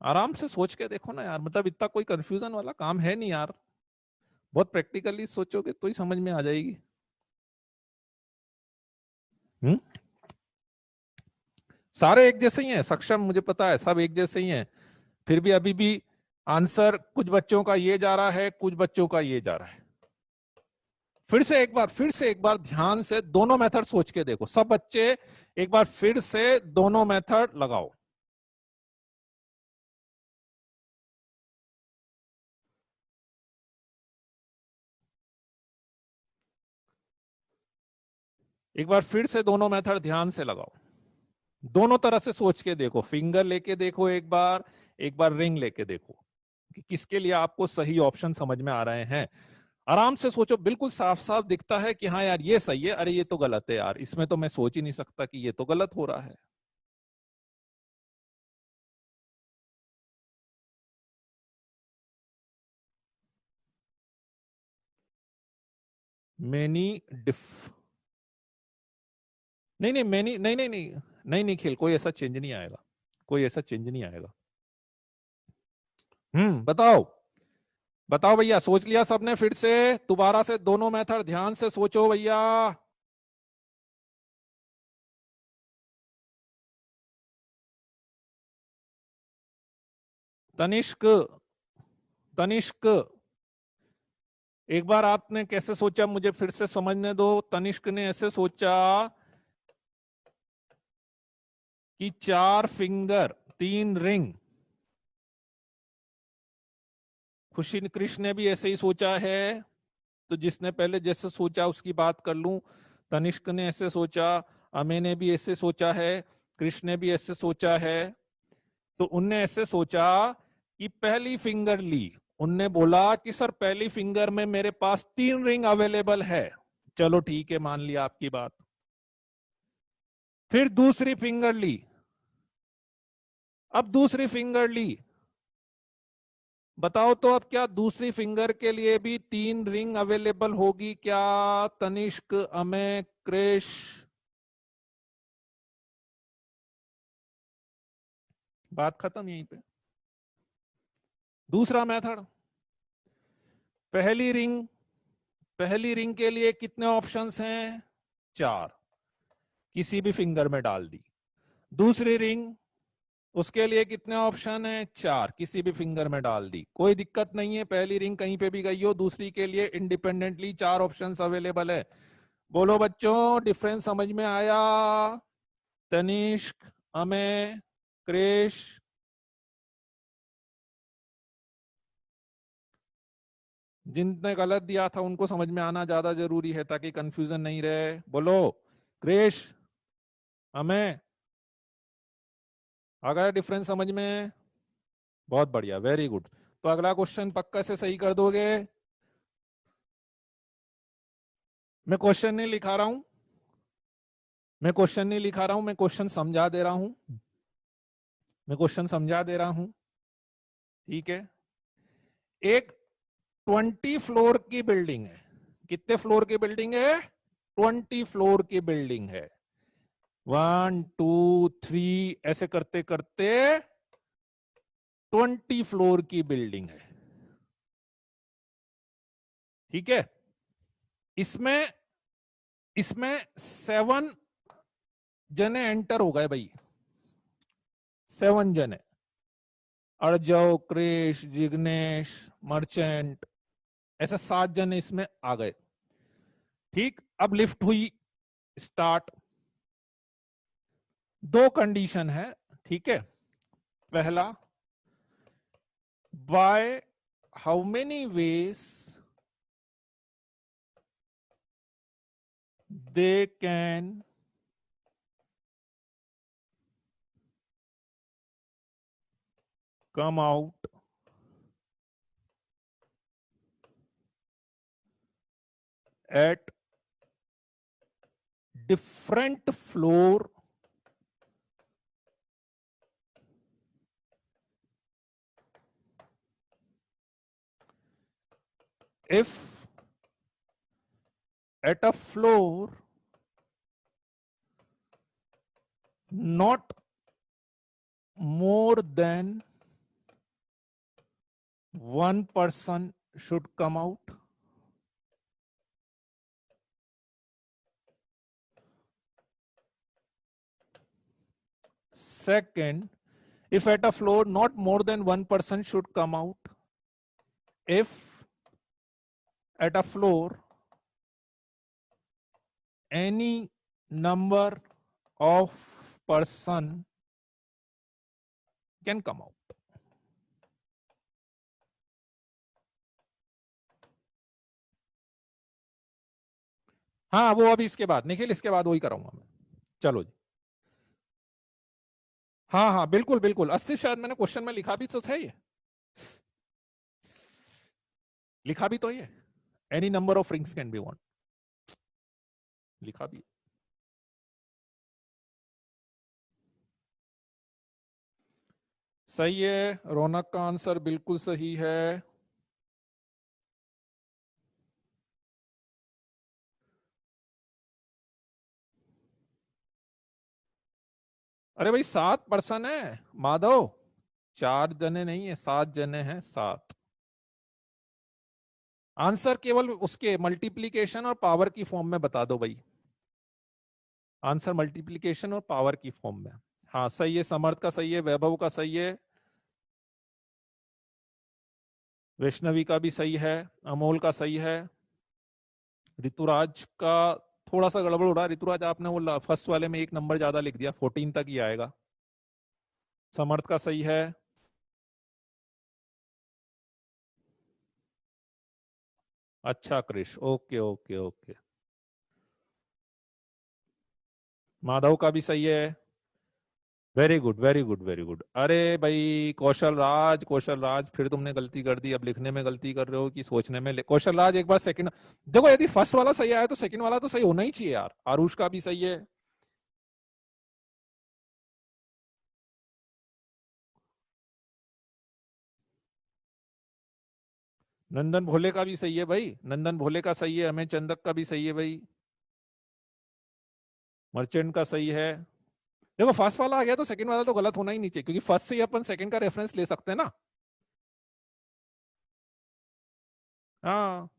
S1: आराम से सोच के देखो ना यार, मतलब इतना कोई कंफ्यूजन वाला काम है नहीं यार. बहुत प्रैक्टिकली सोचोगे तो ही समझ में आ जाएगी. सारे एक जैसे ही हैं, सक्षम मुझे पता है सब एक जैसे ही हैं, फिर भी अभी भी आंसर कुछ बच्चों का ये जा रहा है, कुछ बच्चों का ये जा रहा है. फिर से एक बार ध्यान से दोनों मेथड सोच के देखो. सब बच्चे एक बार फिर से दोनों मेथड लगाओ. एक बार फिर से दोनों मेथड ध्यान से लगाओ. दोनों तरह से सोच के देखो. फिंगर लेके देखो एक बार रिंग लेके देखो कि किसके लिए आपको सही ऑप्शन समझ में आ रहे हैं. आराम से सोचो, बिल्कुल साफ साफ दिखता है कि हाँ यार ये सही है, अरे ये तो गलत है यार, इसमें तो मैं सोच ही नहीं सकता कि ये तो गलत हो रहा है. मैनी डिफ नहीं मैनी नहीं निखिल, कोई ऐसा चेंज नहीं आएगा, कोई ऐसा चेंज नहीं आएगा. बताओ बताओ भैया, सोच लिया सबने? फिर से दोबारा से दोनों मेथड ध्यान से सोचो भैया. तनिष्क तनिष्क एक बार आपने कैसे सोचा मुझे फिर से समझने दो. तनिष्क ने ऐसे सोचा कि 4 फिंगर 3 रिंग. खुशी कृष्ण ने भी ऐसे ही सोचा है. तो जिसने पहले जैसे सोचा उसकी बात कर लूं. तनिष्क ने ऐसे सोचा, अमे ने भी ऐसे सोचा है, कृष्ण ने भी ऐसे सोचा है. तो उनने ऐसे सोचा कि पहली फिंगर ली. उनने बोला कि सर पहली फिंगर में मेरे पास 3 रिंग अवेलेबल है. चलो ठीक है, मान लिया आपकी बात. फिर दूसरी फिंगर ली. अब दूसरी फिंगर ली. बताओ तो अब क्या दूसरी फिंगर के लिए भी 3 रिंग अवेलेबल होगी क्या? तनिष्क, अमय, क्रिश. बात खत्म यहीं पे. दूसरा मेथड, पहली रिंग के लिए कितने ऑप्शंस हैं? 4, किसी भी फिंगर में डाल दी. दूसरी रिंग, उसके लिए कितने ऑप्शन है? 4, किसी भी फिंगर में डाल दी. कोई दिक्कत नहीं है, पहली रिंग कहीं पे भी गई हो, दूसरी के लिए इंडिपेंडेंटली 4 ऑप्शंस अवेलेबल है. बोलो बच्चों, डिफरेंस समझ में आया? तनिष्क, अमय, क्रिश. जिनने गलत दिया था उनको समझ में आना ज्यादा जरूरी है ताकि कंफ्यूजन नहीं रहे. बोलो क्रिश, अमय, आ गया डिफरेंस समझ में? बहुत बढ़िया, वेरी गुड. तो अगला क्वेश्चन पक्का से सही कर दोगे? मैं क्वेश्चन नहीं लिखा रहा हूं, मैं क्वेश्चन समझा दे रहा हूं. ठीक है. एक 20 फ्लोर की बिल्डिंग है. कितने फ्लोर की बिल्डिंग है? 20 फ्लोर की बिल्डिंग है. 1 2 3 ऐसे करते करते 20 फ्लोर की बिल्डिंग है. ठीक है. इसमें 7 जने एंटर हो गए भाई. 7 जने, अर्जव, क्रिश, जिग्नेश, मर्चेंट, ऐसे 7 जने इसमें आ गए. ठीक. अब लिफ्ट हुई स्टार्ट. दो कंडीशन है, ठीक है। पहला, by how many veg they can come out at different floor if at a floor not more than one person should come out. Second, if at a floor not more than one person should come out, if at a floor any number of person can come out. हाँ, वो अभी इसके बाद निखिल, इसके बाद वही कराऊंगा मैं। चलो जी, हाँ हाँ बिल्कुल बिल्कुल। अस्तिफ, शायद मैंने क्वेश्चन में लिखा भी तो है, ये लिखा भी तो ये any number of rings can be one, लिखा भी। सही है, रौनक का आंसर बिल्कुल सही है। अरे भाई 7 पर्सन है माधव, 4 जने नहीं है, 7 जने हैं, 7। आंसर केवल उसके मल्टीप्लीकेशन और पावर की फॉर्म में बता दो भाई, आंसर मल्टीप्लीकेशन और पावर की फॉर्म में। हाँ सही है, समर्थ का सही है, वैभव का सही है, वैष्णवी का भी सही है, अमोल का सही है, ऋतुराज का थोड़ा सा गड़बड़ हो रहा है। ऋतुराज, आपने वो फर्स्ट वाले में एक नंबर ज्यादा लिख दिया, 14 तक ही आएगा। समर्थ का सही है। अच्छा Krish, okay okay okay. Madhav का भी सही है, very good very good very good. अरे भाई कौशल राज फिर तुमने गलती कर दी, अब लिखने में गलती कर रहे हो कि सोचने में। कौशल राज एक बार सेकंड देखो, यदि फर्स्ट वाला सही आया तो सेकंड वाला तो सही होना ही चाहिए यार। आरुष का भी सही है, नंदन भोले का भी सही है भाई, नंदन भोले का सही है, अमेय चंदक का भी सही है भाई, मर्चेंट का सही है। देखो फर्स्ट वाला आ गया तो सेकंड वाला तो गलत होना ही नहीं चाहिए, क्योंकि फर्स्ट से ही अपन सेकंड का रेफरेंस ले सकते हैं ना। हाँ,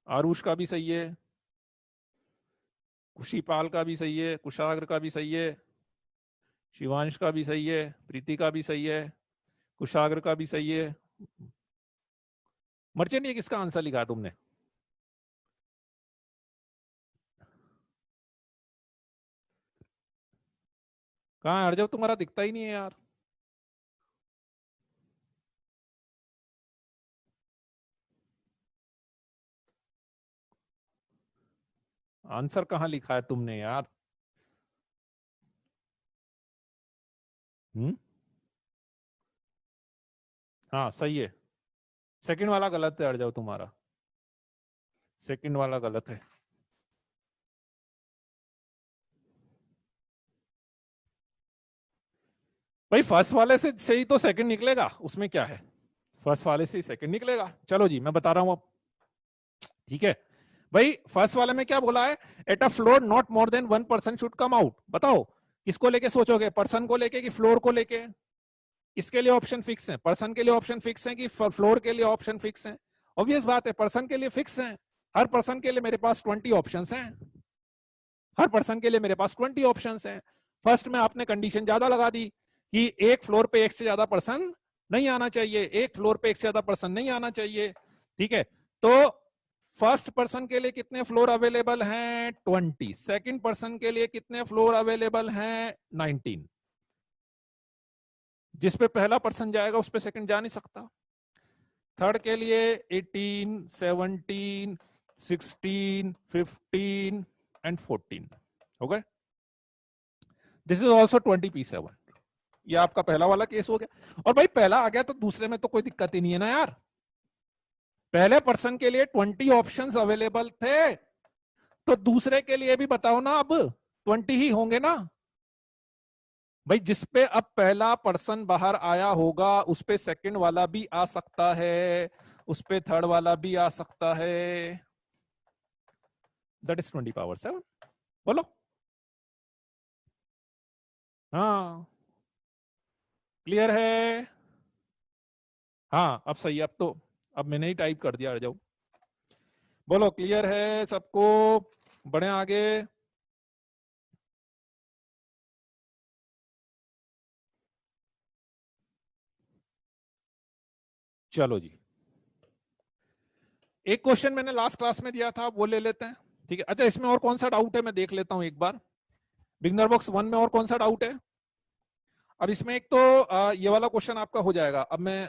S1: आरुष का भी सही है, कुशीपाल का भी सही है, कुशाग्र का भी सही है, शिवांश का भी सही है, प्रीति का भी सही है, कुशाग्र का भी सही है। मर्चेंट, ये किसका आंसर लिखा तुमने? कहाँ हर जब तुम्हारा दिखता ही नहीं है यार। आंसर कहाँ लिखा है तुमने यार? हम्म, हाँ सही है, सेकंड वाला गलत है हर जाओ तुम्हारा, सेकंड वाला गलत है। भाई फर्स्ट वाले से ही तो सेकंड निकलेगा, उसमें क्या है, फर्स्ट वाले से ही सेकंड निकलेगा। चलो जी मैं बता रहा हूं अब, ठीक है भाई। फर्स्ट वाले में क्या बोला है, at a floor not more than one person should come out. बताओ किसको लेके सोचोगे, पर्सन को लेके कि फ्लोर को लेके? इसके लिए ऑप्शन फिक्स है, पर्सन के लिए ऑप्शन फिक्स है कि फ्लोर के लिए ऑप्शन फिक्स है? ऑब्वियस बात है, पर्सन के लिए फिक्स है। हर पर्सन के लिए मेरे पास 20 ऑप्शन हैं, हर पर्सन के लिए मेरे पास 20 ऑप्शन हैं। फर्स्ट में आपने कंडीशन ज्यादा लगा दी कि एक फ्लोर पे एक से ज्यादा पर्सन नहीं आना चाहिए, एक फ्लोर पे एक से ज्यादा पर्सन नहीं आना चाहिए, ठीक है। तो फर्स्ट पर्सन के लिए कितने फ्लोर अवेलेबल हैं 20, सेकंड पर्सन के लिए कितने फ्लोर अवेलेबल हैं 19। जिस पे पहला पर्सन जाएगा उस पे सेकंड जा नहीं सकता। थर्ड के लिए 18, 17, 16, 15 एंड 14 हो गए। This is also 20p7। ये आपका पहला वाला केस हो गया। और भाई पहला आ गया तो दूसरे में तो कोई दिक्कत ही नहीं है ना यार। पहले पर्सन के लिए 20 ऑप्शंस अवेलेबल थे, तो दूसरे के लिए भी बताओ ना, अब 20 ही होंगे ना भाई। जिसपे अब पहला पर्सन बाहर आया होगा उस पे सेकंड वाला भी आ सकता है, उस पे थर्ड वाला भी आ सकता है। That is 20^7। बोलो हाँ, क्लियर है? हाँ अब सही है। अब मैंने ही टाइप कर दिया, आ जाओ। बोलो क्लियर है सबको? बढ़े आगे। चलो जी, एक क्वेश्चन मैंने लास्ट क्लास में दिया था, वो ले लेते हैं। ठीक है, अच्छा इसमें और कौन सा डाउट है मैं देख लेता हूं एक बार। बिगनर बॉक्स 1 में और कौन सा डाउट है? अब इसमें एक तो ये वाला क्वेश्चन आपका हो जाएगा। अब मैं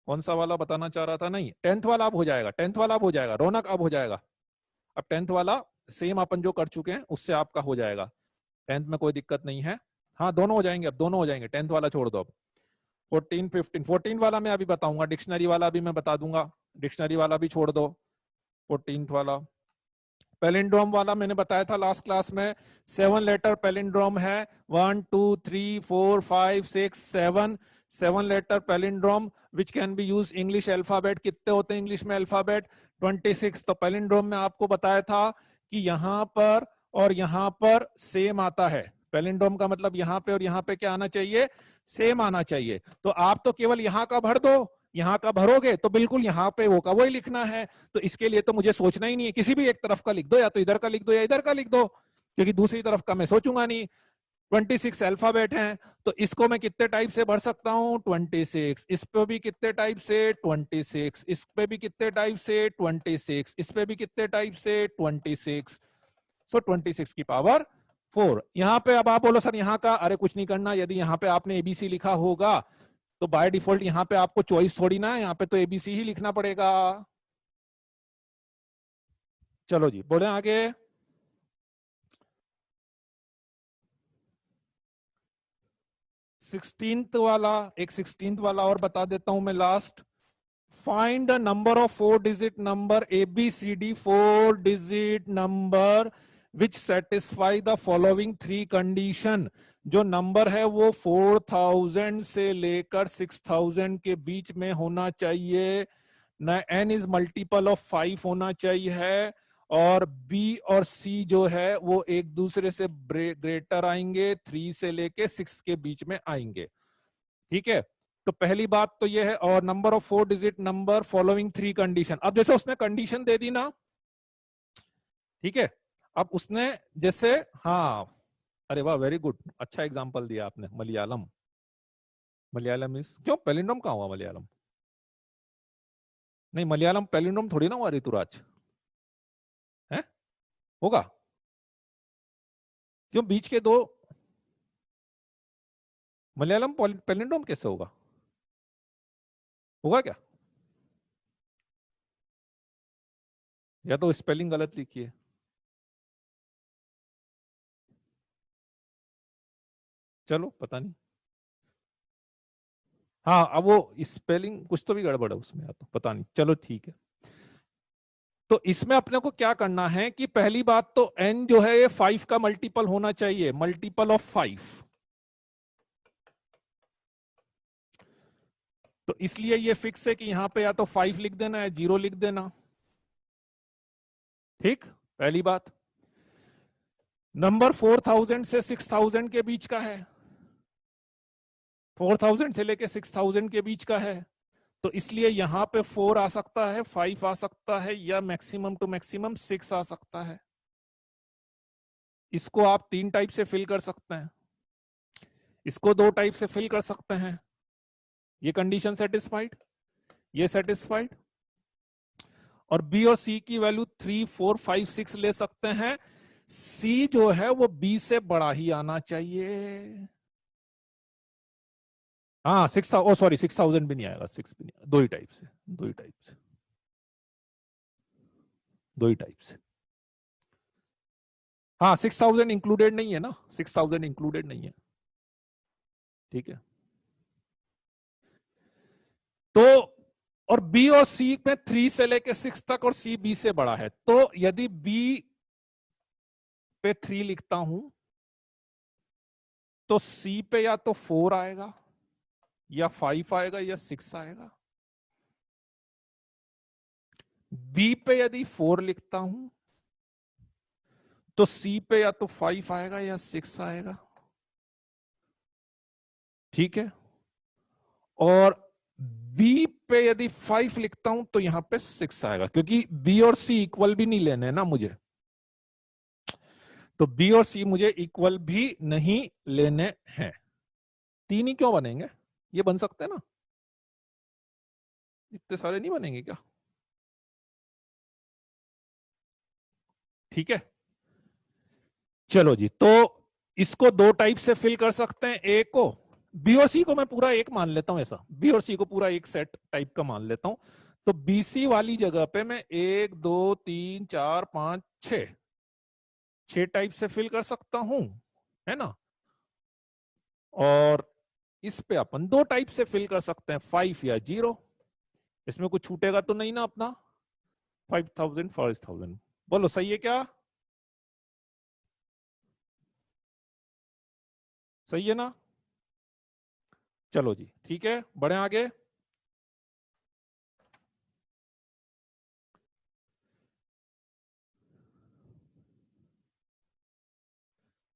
S1: कौन सा वाला बताना चाह रहा था, नहीं 10th वाला अब हो जाएगा, 10th वाला अब हो जाएगा। रौनक अब हो जाएगा। अब 10th वाला सेम अपन जो कर चुके हैं उससे आपका हो जाएगा। 10th में कोई दिक्कत नहीं है। हाँ दोनों हो जाएंगे, अब दोनों हो जाएंगे। 10th वाला छोड़ दो अब। 14, 15, 14 वाला मैं अभी बताऊंगा, डिक्शनरी वाला भी मैं बता दूंगा। डिक्शनरी वाला भी छोड़ दो। 14th वाला पैलिंड्रोम वाला मैंने बताया था लास्ट क्लास में। 7 लेटर पैलिंड्रोम है। 1, 2, 3, 4, 5, 6, 7। 7 letter palindrome which can be use English alphabet. कितने होते हैं इंग्लिश में अल्फाबेट? 26। तो पैलिंड्रोम में आपको बताया था कि यहां पर और यहां पर सेम आता है। पैलिंड्रोम का मतलब यहां पे और यहां पे क्या आना चाहिए? सेम आना चाहिए। तो आप तो केवल यहां का भर दो, यहां का भरोगे तो बिल्कुल यहां पे वो का वही लिखना है। तो इसके लिए तो मुझे सोचना ही नहीं है, किसी भी एक तरफ का लिख दो, या तो इधर का लिख दो या इधर का लिख दो, क्योंकि दूसरी तरफ का मैं सोचूंगा नहीं। 26 अल्फाबेट हैं, तो इसको मैं कितने टाइप से भर सकता हूं? 26। इस पे भी कितने टाइप से? 26। इस पे भी कितने टाइप से? 26। इस पे भी कितने टाइप से? 26। सो 26 की पावर 4। यहां पे अब आप बोलो सर यहां का, अरे कुछ नहीं करना। यदि यहां पे आपने एबीसी लिखा होगा तो बाय डिफॉल्ट यहाँ पे आपको चॉइस थोड़ी ना है, यहाँ पे तो एबीसी ही लिखना पड़ेगा। चलो जी बोले आगे। 16th वाला, एक 16th वाला और बता देता हूं मैं last. Find the number of 4 digit number ABCD 4 digit number which satisfy the following 3 condition. जो नंबर है वो 4000 से लेकर 6000 के बीच में होना चाहिए। न n इज मल्टीपल ऑफ 5 होना चाहिए है, और B और C जो है वो एक दूसरे से ग्रेटर आएंगे, 3 से लेके 6 के बीच में आएंगे। ठीक है, तो पहली बात तो ये है। और number of 4 digit number following 3 condition. अब जैसे उसने कंडीशन दे दी ना, ठीक है, अब उसने जैसे, हाँ अरे वाह वेरी गुड, अच्छा एग्जांपल दिया आपने। मलयालम, मलयालम इज क्यों पैलिंड्रोम कहाँ हुआ मलयालम? नहीं मलयालम पैलिंड्रोम थोड़ी ना हुआ ऋतुराज, है होगा? क्यों बीच के दो, मलयालम पैलिंड्रोम कैसे होगा? होगा क्या? या तो स्पेलिंग गलत लिखी है। चलो पता नहीं। हाँ अब वो स्पेलिंग कुछ तो भी गड़बड़ है उसमें, या तो पता नहीं, चलो ठीक है। तो इसमें अपने को क्या करना है कि पहली बात तो n जो है ये 5 का मल्टीपल होना चाहिए, मल्टीपल ऑफ 5। तो इसलिए ये फिक्स है कि यहां पे या तो 5 लिख देना या 0 लिख देना। ठीक, पहली बात। नंबर 4000 से 6000 के बीच का है, 4000 से लेके 6000 के बीच का है, तो इसलिए यहां पे 4 आ सकता है, 5 आ सकता है, या मैक्सिमम टू मैक्सिमम 6 आ सकता है। इसको आप 3 टाइप से फिल कर सकते हैं, इसको 2 टाइप से फिल कर सकते हैं। ये कंडीशन सेटिस्फाइड, ये सेटिस्फाइड। और बी और सी की वैल्यू 3, 4, 5, 6 ले सकते हैं। सी जो है वो बी से बड़ा ही आना चाहिए। हाँ 6,000, ओ सॉरी 6,000 भी नहीं आएगा, 6 भी नहीं आएगा। दो ही टाइप से, दो ही टाइप से, दो ही टाइप से। हाँ 6,000 इंक्लूडेड नहीं है ना, 6,000 इंक्लूडेड नहीं है। ठीक है, तो और बी और सी में 3 से लेके 6 तक और सी बी से बड़ा है, तो यदि बी पे 3 लिखता हूं तो सी पे या तो 4 आएगा या 5 आएगा या 6 आएगा। बी पे यदि 4 लिखता हूं तो सी पे या तो 5 आएगा या 6 आएगा। ठीक है, और बी पे यदि 5 लिखता हूं तो यहां पे 6 आएगा, क्योंकि बी और सी इक्वल भी नहीं लेने ना मुझे, तो बी और सी मुझे इक्वल भी नहीं लेने हैं। 3 ही क्यों बनेंगे, ये बन सकते हैं ना, इतने सारे नहीं बनेंगे क्या। ठीक है, चलो जी, तो इसको दो टाइप से फिल कर सकते हैं। ए को, बी और सी को मैं पूरा एक मान लेता हूं, ऐसा बी और सी को पूरा एक सेट टाइप का मान लेता हूं। तो बीसी वाली जगह पे मैं 1, 2, 3, 4, 5, 6 टाइप से फिल कर सकता हूं, है ना। और इस पे अपन दो टाइप से फिल कर सकते हैं, 5 या 0। इसमें कुछ छूटेगा तो नहीं ना अपना, 5,000, 5,000। बोलो सही है क्या, सही है ना। चलो जी ठीक है, बढ़े आगे।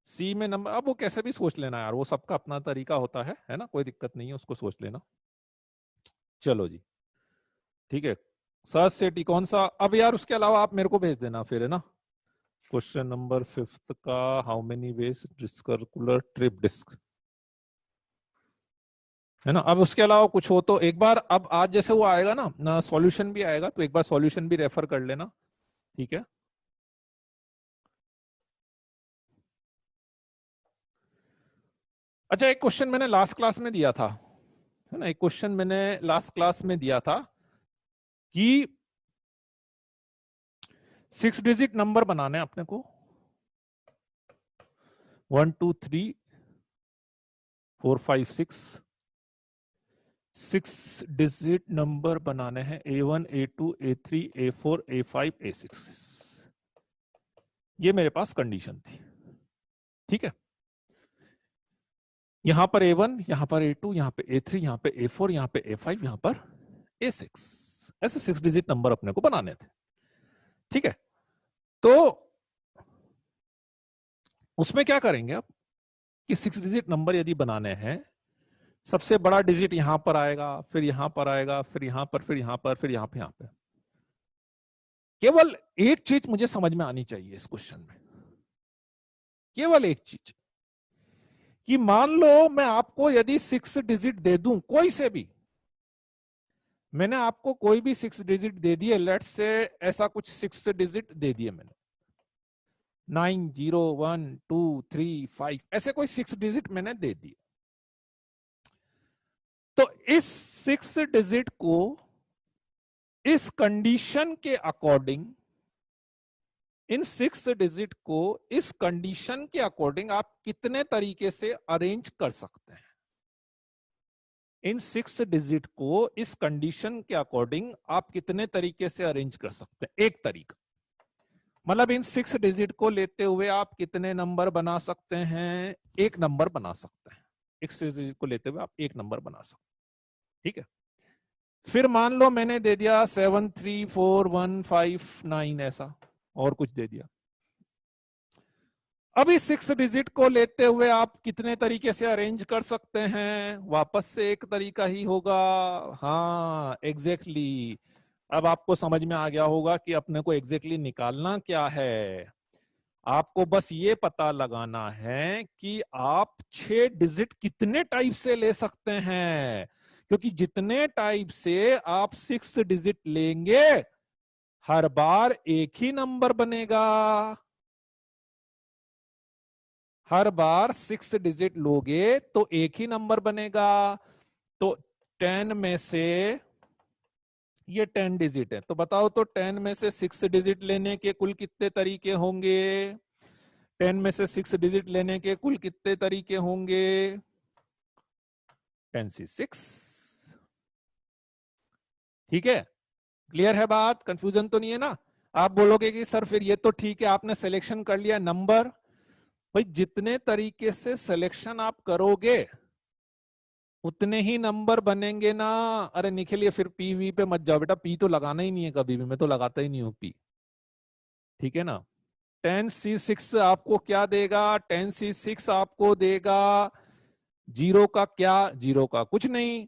S1: सी में नंबर, अब वो कैसे भी सोच लेना यार, वो सबका अपना तरीका होता है ना, कोई दिक्कत नहीं है, उसको सोच लेना। चलो जी ठीक है, सर्च सेट कौन सा, अब यार उसके अलावा आप मेरे को भेज देना फिर, है ना। क्वेश्चन नंबर 5 का, हाउ मेनी वेज डिस्कर्कुलर ट्रिप डिस्क, है ना। अब उसके अलावा कुछ हो तो एक बार, अब आज जैसे वो आएगा ना सॉल्यूशन भी आएगा, तो एक बार सॉल्यूशन भी रेफर कर लेना। ठीक है, अच्छा एक क्वेश्चन मैंने लास्ट क्लास में दिया था, है ना, एक क्वेश्चन मैंने लास्ट क्लास में दिया था कि 6 डिजिट नंबर बनाने अपने को, 1, 2, 3, 4, 5, 6 डिजिट नंबर बनाने हैं, A1, A2, A3, A4, A5, A6। ये मेरे पास कंडीशन थी। ठीक है, यहां पर A1, यहां पर A2, यहां पे A3, यहां पे A4, यहां पे A5, यहां पर A6, ऐसे 6 डिजिट नंबर अपने को बनाने थे। ठीक है, तो उसमें क्या करेंगे आप कि 6 डिजिट नंबर यदि बनाने हैं, सबसे बड़ा डिजिट यहां पर आएगा, फिर यहां पर आएगा, फिर यहां पर, फिर यहां पर, फिर यहां पे, यहां पे। केवल एक चीज मुझे समझ में आनी चाहिए इस क्वेश्चन में, केवल एक चीज, कि मान लो मैं आपको यदि 6 डिजिट दे दूं कोई से भी, मैंने आपको कोई भी 6 डिजिट दे दिए, लेट्स से ऐसा कुछ 6 डिजिट दे दिए मैंने, 9, 0, 1, 2, 3, 5, ऐसे कोई 6 डिजिट मैंने दे दिए। तो इस 6 डिजिट को इस कंडीशन के अकॉर्डिंग, इन 6 डिजिट को इस कंडीशन के अकॉर्डिंग आप कितने तरीके से अरेंज कर सकते हैं। इन 6 डिजिट को इस कंडीशन के अकॉर्डिंग आप कितने तरीके से अरेंज कर सकते हैं, एक तरीका, मतलब इन 6 डिजिट को लेते हुए आप कितने नंबर बना सकते हैं, एक नंबर बना सकते हैं। 6 डिजिट को लेते हुए आप एक नंबर बना सकते हैं। ठीक है, फिर मान लो मैंने दे दिया 7, 3, 4, 1, 5, 9, ऐसा और कुछ दे दिया। अब इस 6 डिजिट को लेते हुए आप कितने तरीके से अरेंज कर सकते हैं, वापस से एक तरीका ही होगा। हाँ एग्जैक्टली, अब आपको समझ में आ गया होगा कि अपने को एग्जैक्टली निकालना क्या है। आपको बस ये पता लगाना है कि आप 6 डिजिट कितने टाइप से ले सकते हैं, क्योंकि जितने टाइप से आप 6 डिजिट लेंगे, हर बार एक ही नंबर बनेगा। हर बार 6 डिजिट लोगे तो एक ही नंबर बनेगा। तो 10 में से ये 10 डिजिट है, तो बताओ तो 10 में से 6 डिजिट लेने के कुल कितने तरीके होंगे? 10 में से 6 डिजिट लेने के कुल कितने तरीके होंगे? 10 से 6। ठीक है, क्लियर है बात? कंफ्यूजन तो नहीं है ना? आप बोलोगे कि सर फिर ये तो ठीक है, आपने सिलेक्शन कर लिया नंबर। भाई जितने तरीके से सिलेक्शन आप करोगे उतने ही नंबर बनेंगे ना। अरे निखिल ये फिर पी वी पे मत जाओ बेटा, पी तो लगाना ही नहीं है कभी भी, मैं तो लगाता ही नहीं हूं पी। ठीक है ना? 10C6 आपको क्या देगा? 10C6 आपको देगा जीरो का क्या? जीरो का कुछ नहीं,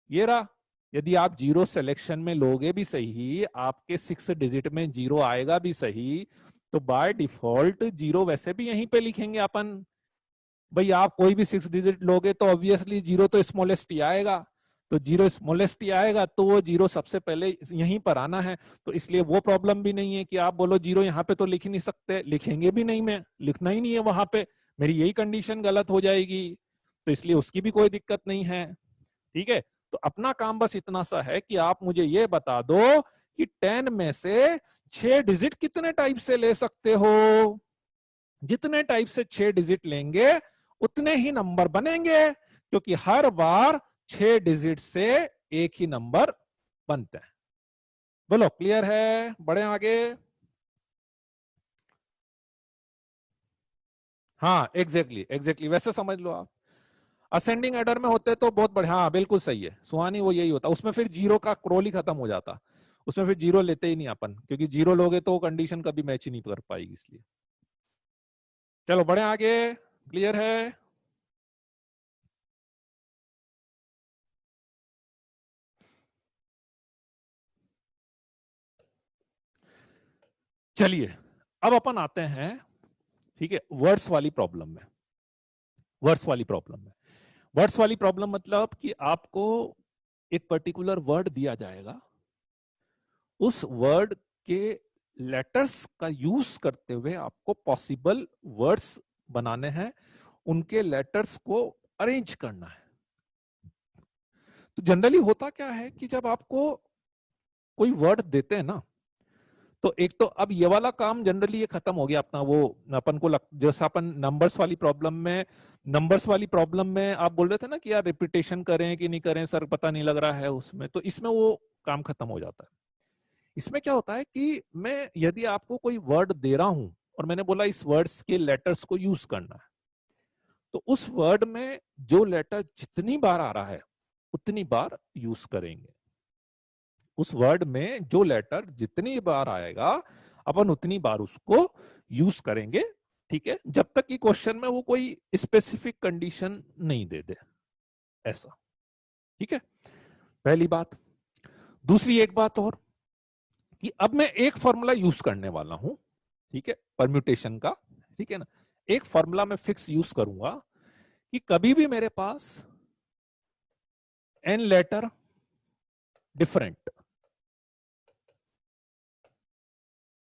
S1: ये रहा। यदि आप जीरो सिलेक्शन में लोगे भी सही, आपके 6 डिजिट में जीरो आएगा भी सही, तो बाय डिफॉल्ट जीरो वैसे भी यहीं पे लिखेंगे अपन। भाई आप कोई भी 6 डिजिट लोगे तो ऑब्वियसली जीरो तो स्मॉलेस्ट ही आएगा। तो जीरो स्मॉलेस्ट ही आएगा तो वो जीरो सबसे पहले यहीं पर आना है। तो इसलिए वो प्रॉब्लम भी नहीं है कि आप बोलो जीरो यहाँ पे तो लिख ही नहीं सकते, लिखेंगे भी नहीं, मैं लिखना ही नहीं है वहां पे, मेरी यही कंडीशन गलत हो जाएगी। तो इसलिए उसकी भी कोई दिक्कत नहीं है। ठीक है, तो अपना काम बस इतना सा है कि आप मुझे ये बता दो कि 10 में से 6 डिजिट कितने टाइप से ले सकते हो। जितने टाइप से 6 डिजिट लेंगे उतने ही नंबर बनेंगे, क्योंकि हर बार 6 डिजिट से एक ही नंबर बनते हैं। बोलो क्लियर है? बढ़े आगे। हाँ एग्जैक्टली वैसे समझ लो आप। असेंडिंग एडर में होते तो बहुत बढ़िया, हाँ बिल्कुल सही है सुहानी, वो यही होता, उसमें फिर जीरो का क्रोल ही खत्म हो जाता। उसमें फिर जीरो लेते ही नहीं अपन, क्योंकि जीरो लोगे तो कंडीशन कभी मैच ही नहीं कर पाएगी, इसलिए। चलो बढ़े आगे। क्लियर है? चलिए अब अपन आते हैं, ठीक है, वर्ड्स वाली प्रॉब्लम में। वर्ड्स वाली प्रॉब्लम में, वर्ड्स वाली प्रॉब्लम मतलब कि आपको एक पर्टिकुलर वर्ड दिया जाएगा, उस वर्ड के लेटर्स का यूज करते हुए आपको पॉसिबल वर्ड्स बनाने हैं, उनके लेटर्स को अरेंज करना है। तो जनरली होता क्या है कि जब आपको कोई वर्ड देते हैं ना, तो एक तो अब ये वाला काम जनरली ये खत्म हो गया अपना, वो अपन को जैसा अपन नंबर्स वाली प्रॉब्लम में आप बोल रहे थे ना कि यार रिपीटेशन करें कि नहीं करें सर, पता नहीं लग रहा है उसमें, तो इसमें वो काम खत्म हो जाता है। इसमें क्या होता है कि मैं यदि आपको कोई वर्ड दे रहा हूं और मैंने बोला इस वर्ड्स के लेटर्स को यूज करना है, तो उस वर्ड में जो लेटर जितनी बार आ रहा है उतनी बार यूज करेंगे। उस वर्ड में जो लेटर जितनी बार आएगा अपन उतनी बार उसको यूज करेंगे। ठीक है, जब तक कि क्वेश्चन में वो कोई स्पेसिफिक कंडीशन नहीं दे दे, ऐसा। ठीक है, पहली बात। दूसरी एक बात और, कि अब मैं एक फॉर्मूला यूज करने वाला हूं, ठीक है, परम्यूटेशन का। ठीक है ना? एक फॉर्मूला में फिक्स यूज करूंगा कि कभी भी मेरे पास एन लेटर डिफरेंट,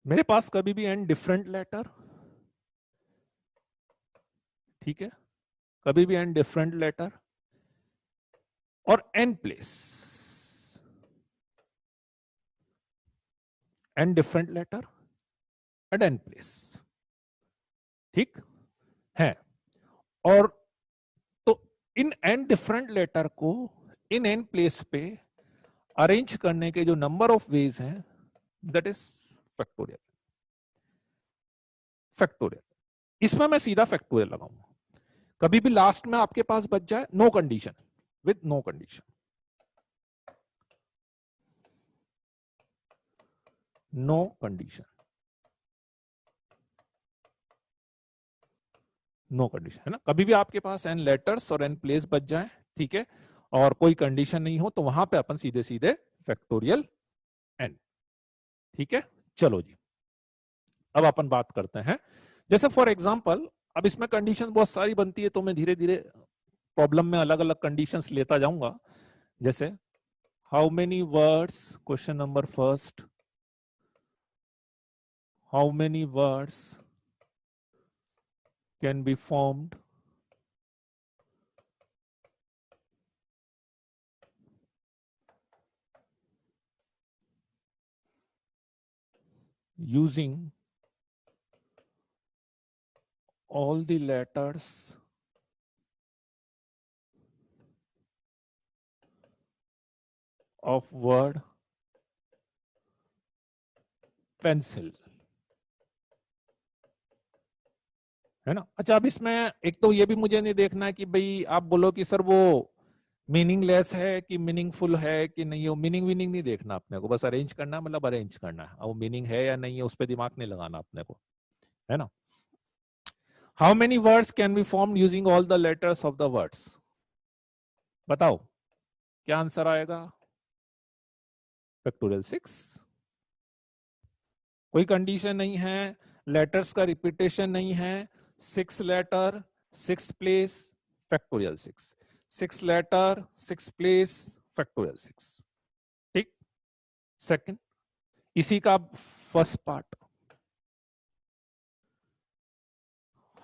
S1: मेरे पास कभी भी एन डिफरेंट लेटर, ठीक है, कभी भी एन डिफरेंट लेटर और n place, n different letter and n place, ठीक है। और तो इन एन डिफरेंट लेटर को इन एन प्लेस पे अरेंज करने के जो नंबर ऑफ वेज हैं, दैट इज फैक्टोरियल। फैक्टोरियल, इसमें मैं सीधा फैक्टोरियल लगाऊंगा। कभी भी लास्ट में आपके पास बच जाए no condition, with no condition, no condition, no condition, है ना? कभी भी आपके पास एन लेटर्स और एन प्लेस बच जाए, ठीक है, और कोई कंडीशन नहीं हो, तो वहां पे अपन सीधे सीधे फैक्टोरियल एन। ठीक है, चलो जी, अब अपन बात करते हैं। जैसे फॉर एग्जांपल, अब इसमें कंडीशन बहुत सारी बनती है, तो मैं धीरे धीरे प्रॉब्लम में अलग अलग कंडीशंस लेता जाऊंगा। जैसे how many words, question number first, How many words can be formed using all the letters of word pencil? है ना। अच्छा, अब इसमें एक तो ये भी मुझे नहीं देखना है कि भाई आप बोलो कि सर वो मीनिंगलेस है कि मीनिंगफुल है कि नहीं है। वो मीनिंग वीनिंग नहीं देखना अपने को, बस अरेंज करना है, मतलब अरेंज करना है। अब वो मीनिंग है या नहीं है उस पर दिमाग नहीं लगाना अपने को, है ना। How many words can be form using all the letters of the words? बताओ क्या आंसर आएगा। फैक्टोरियल 6। कोई कंडीशन नहीं है, लेटर्स का रिपीटेशन नहीं है। 6 letter 6 place factorial 6, 6 letter 6 place factorial 6। ठीक। सेकंड, इसी का first part,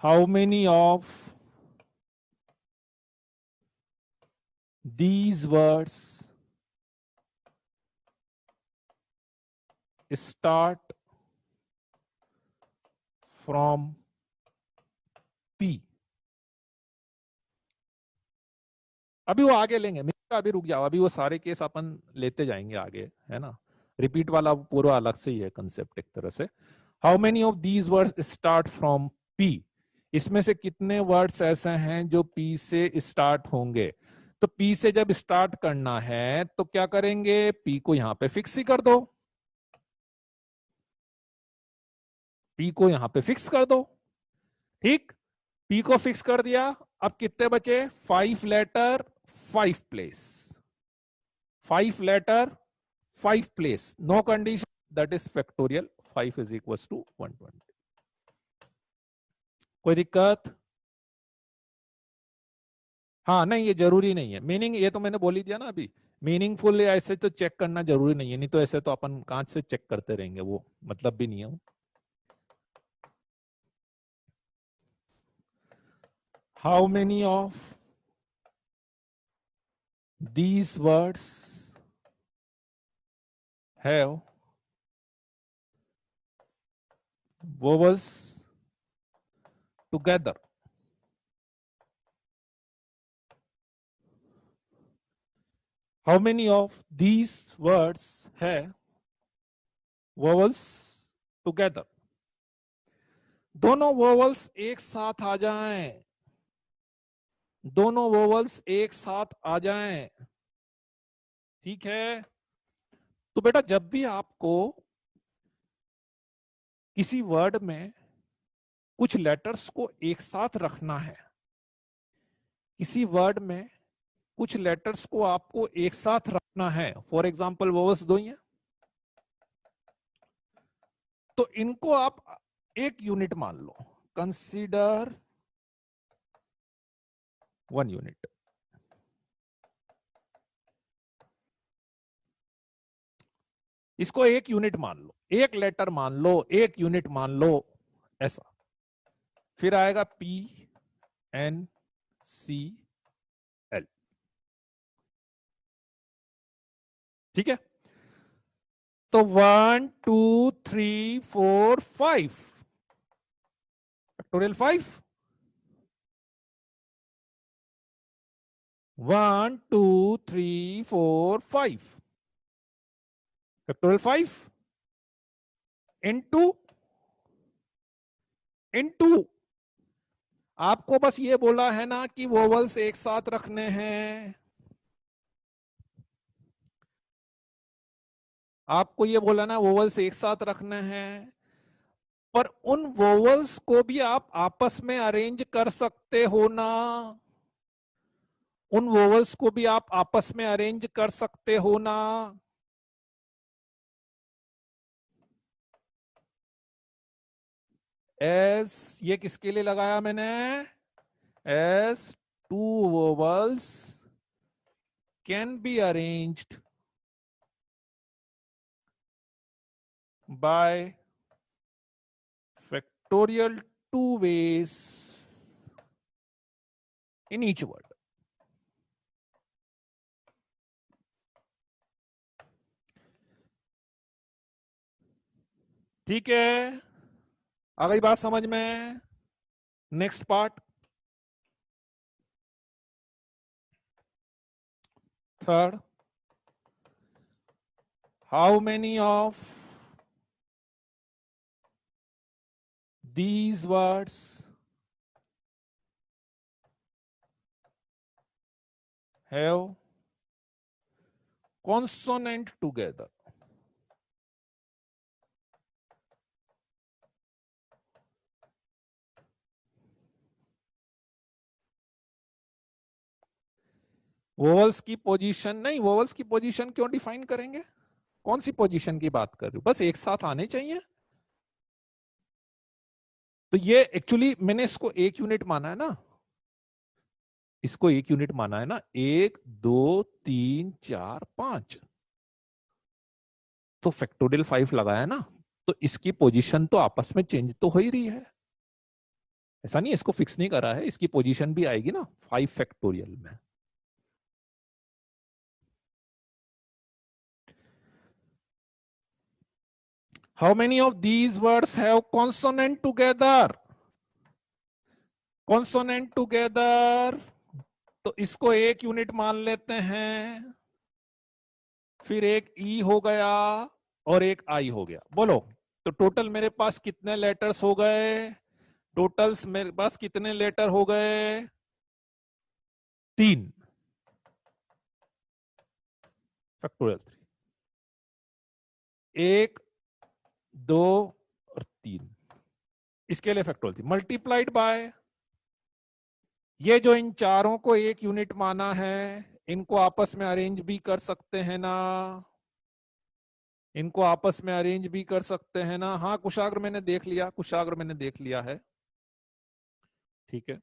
S1: how many of these words start from P? अभी वो आगे लेंगे, अभी रुक जाओ, अभी वो सारे केस अपन लेते जाएंगे आगे, है ना। रिपीट वाला पूरा अलग से ही है कंसेप्ट एक तरह से। How many of these words start from P? इसमें से कितने वर्ड्स ऐसे हैं जो P से स्टार्ट होंगे? तो P से जब स्टार्ट करना है तो क्या करेंगे, P को यहां पे फिक्स ही कर दो। P को यहां पे फिक्स कर दो। ठीक, P को फिक्स कर दिया। अब कितने बचे? 5 letter 5 place, 5 letter 5 place, no condition, that is factorial 5 is equal to 120। कोई दिक्कत? हाँ नहीं, ये जरूरी नहीं है मीनिंग, ये तो मैंने बोल ही दिया ना अभी। मीनिंगफुल ऐसे तो चेक करना जरूरी नहीं है, नहीं तो ऐसे तो अपन कांच से चेक करते रहेंगे, वो मतलब भी नहीं है। How many of these words have vowels together? How many of these words have vowels together? दोनों वोवल्स एक साथ आ जाएं, दोनों वोवल्स एक साथ आ जाएं। ठीक है। तो बेटा जब भी आपको किसी वर्ड में कुछ लेटर्स को एक साथ रखना है, किसी वर्ड में कुछ लेटर्स को आपको एक साथ रखना है, फॉर एग्जाम्पल वोवल्स दो ही हैं, तो इनको आप एक यूनिट मान लो, कंसीडर 1 यूनिट। इसको एक यूनिट मान लो, एक लेटर मान लो, एक यूनिट मान लो, ऐसा। फिर आएगा PNCL। ठीक है। तो 1 2 3 4 5 फैक्टोरियल 5। 1 2 3 4 5 फैक्टोरियल 5 इनटू इनटू, आपको बस ये बोला है ना कि वोवल्स एक साथ रखने हैं, आपको ये बोला ना वोवल्स एक साथ रखने हैं, पर उन वोवल्स को भी आप आपस में अरेंज कर सकते हो ना, उन वोवल्स को भी आप आपस में अरेंज कर सकते हो ना। एस, ये किसके लिए लगाया मैंने? As two vowels can be arranged by factorial two ways in each word. ठीक है, आ गई बात समझ में? Next part, third, how many of these words have consonant together? Vowels की पोजीशन नहीं, वोवल्स की पोजीशन क्यों डिफाइन करेंगे? कौन सी पोजीशन की बात कर रहे हो? बस एक साथ आने चाहिए। तो ये एक्चुअली मैंने इसको एक यूनिट माना है ना, इसको एक यूनिट माना है ना, 1 2 3 4 5, तो फैक्टोरियल 5 लगाया ना, तो इसकी पोजीशन तो आपस में चेंज तो हो ही रही है। ऐसा नहीं, इसको फिक्स नहीं करा है, इसकी पोजीशन भी आएगी ना 5 फैक्टोरियल में। How many of these words have consonant together? Consonant together, तो इसको एक यूनिट मान लेते हैं, फिर एक ई हो गया और एक आई हो गया। बोलो, तो टोटल मेरे पास कितने लेटर्स हो गए? टोटल्स मेरे पास कितने लेटर हो गए? 3 फैक्टोरियल 3, 1 2 और 3, इसके लिए फैक्टोरियल 3 मल्टीप्लाइड बाय ये जो इन चारों को एक यूनिट माना है, इनको आपस में अरेंज भी कर सकते हैं ना, इनको आपस में अरेंज भी कर सकते हैं ना। हाँ, कुशाग्र मैंने देख लिया, कुशाग्र मैंने देख लिया है, ठीक है।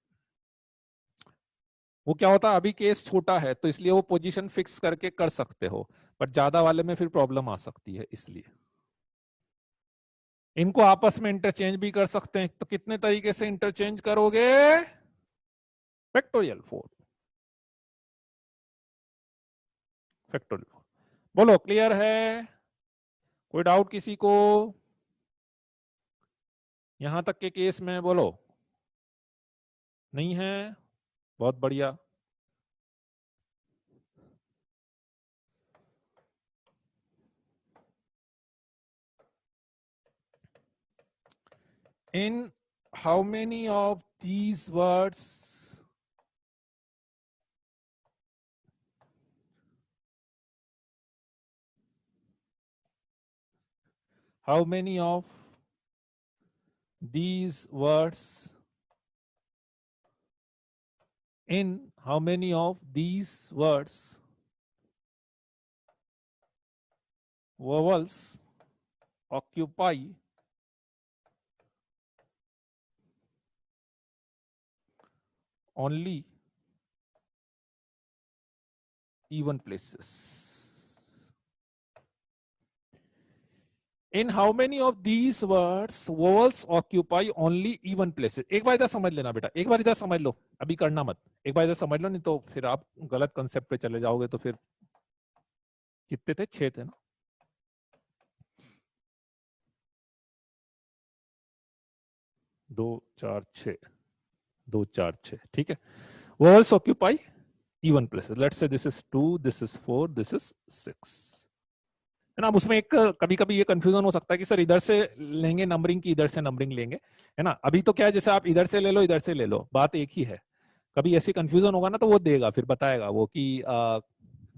S1: वो क्या होता है, अभी केस छोटा है तो इसलिए वो पोजीशन फिक्स करके कर सकते हो, पर ज्यादा वाले में फिर प्रॉब्लम आ सकती है, इसलिए इनको आपस में इंटरचेंज भी कर सकते हैं। तो कितने तरीके से इंटरचेंज करोगे? Factorial 4, factorial 4। बोलो, क्लियर है? कोई डाउट किसी को यहां तक के केस में? बोलो, नहीं है? बहुत बढ़िया। In how many of these words how many of these words in how many of these words vowels occupy only even places? In how many of these words vowels occupy only even places? एक बार इधर समझ लेना बेटा, एक बार इधर समझ लो, अभी करना मत, एक बार इधर समझ लो, नहीं तो फिर आप गलत कंसेप्ट पे चले जाओगे। तो फिर कितने थे? 6 थे ना? 2 4 6, 2 4 6, ठीक है। Vowels occupy even places. Let's say this is 2, this is 4, this is 6, है ना। अब उसमें एक कभी कभी ये कंफ्यूजन हो सकता है कि सर इधर से लेंगे नंबरिंग की इधर से नंबरिंग लेंगे, है ना। अभी तो क्या है, जैसे आप इधर से ले लो इधर से ले लो, बात एक ही है। कभी ऐसी कंफ्यूजन होगा ना तो वो देगा, फिर बताएगा वो कि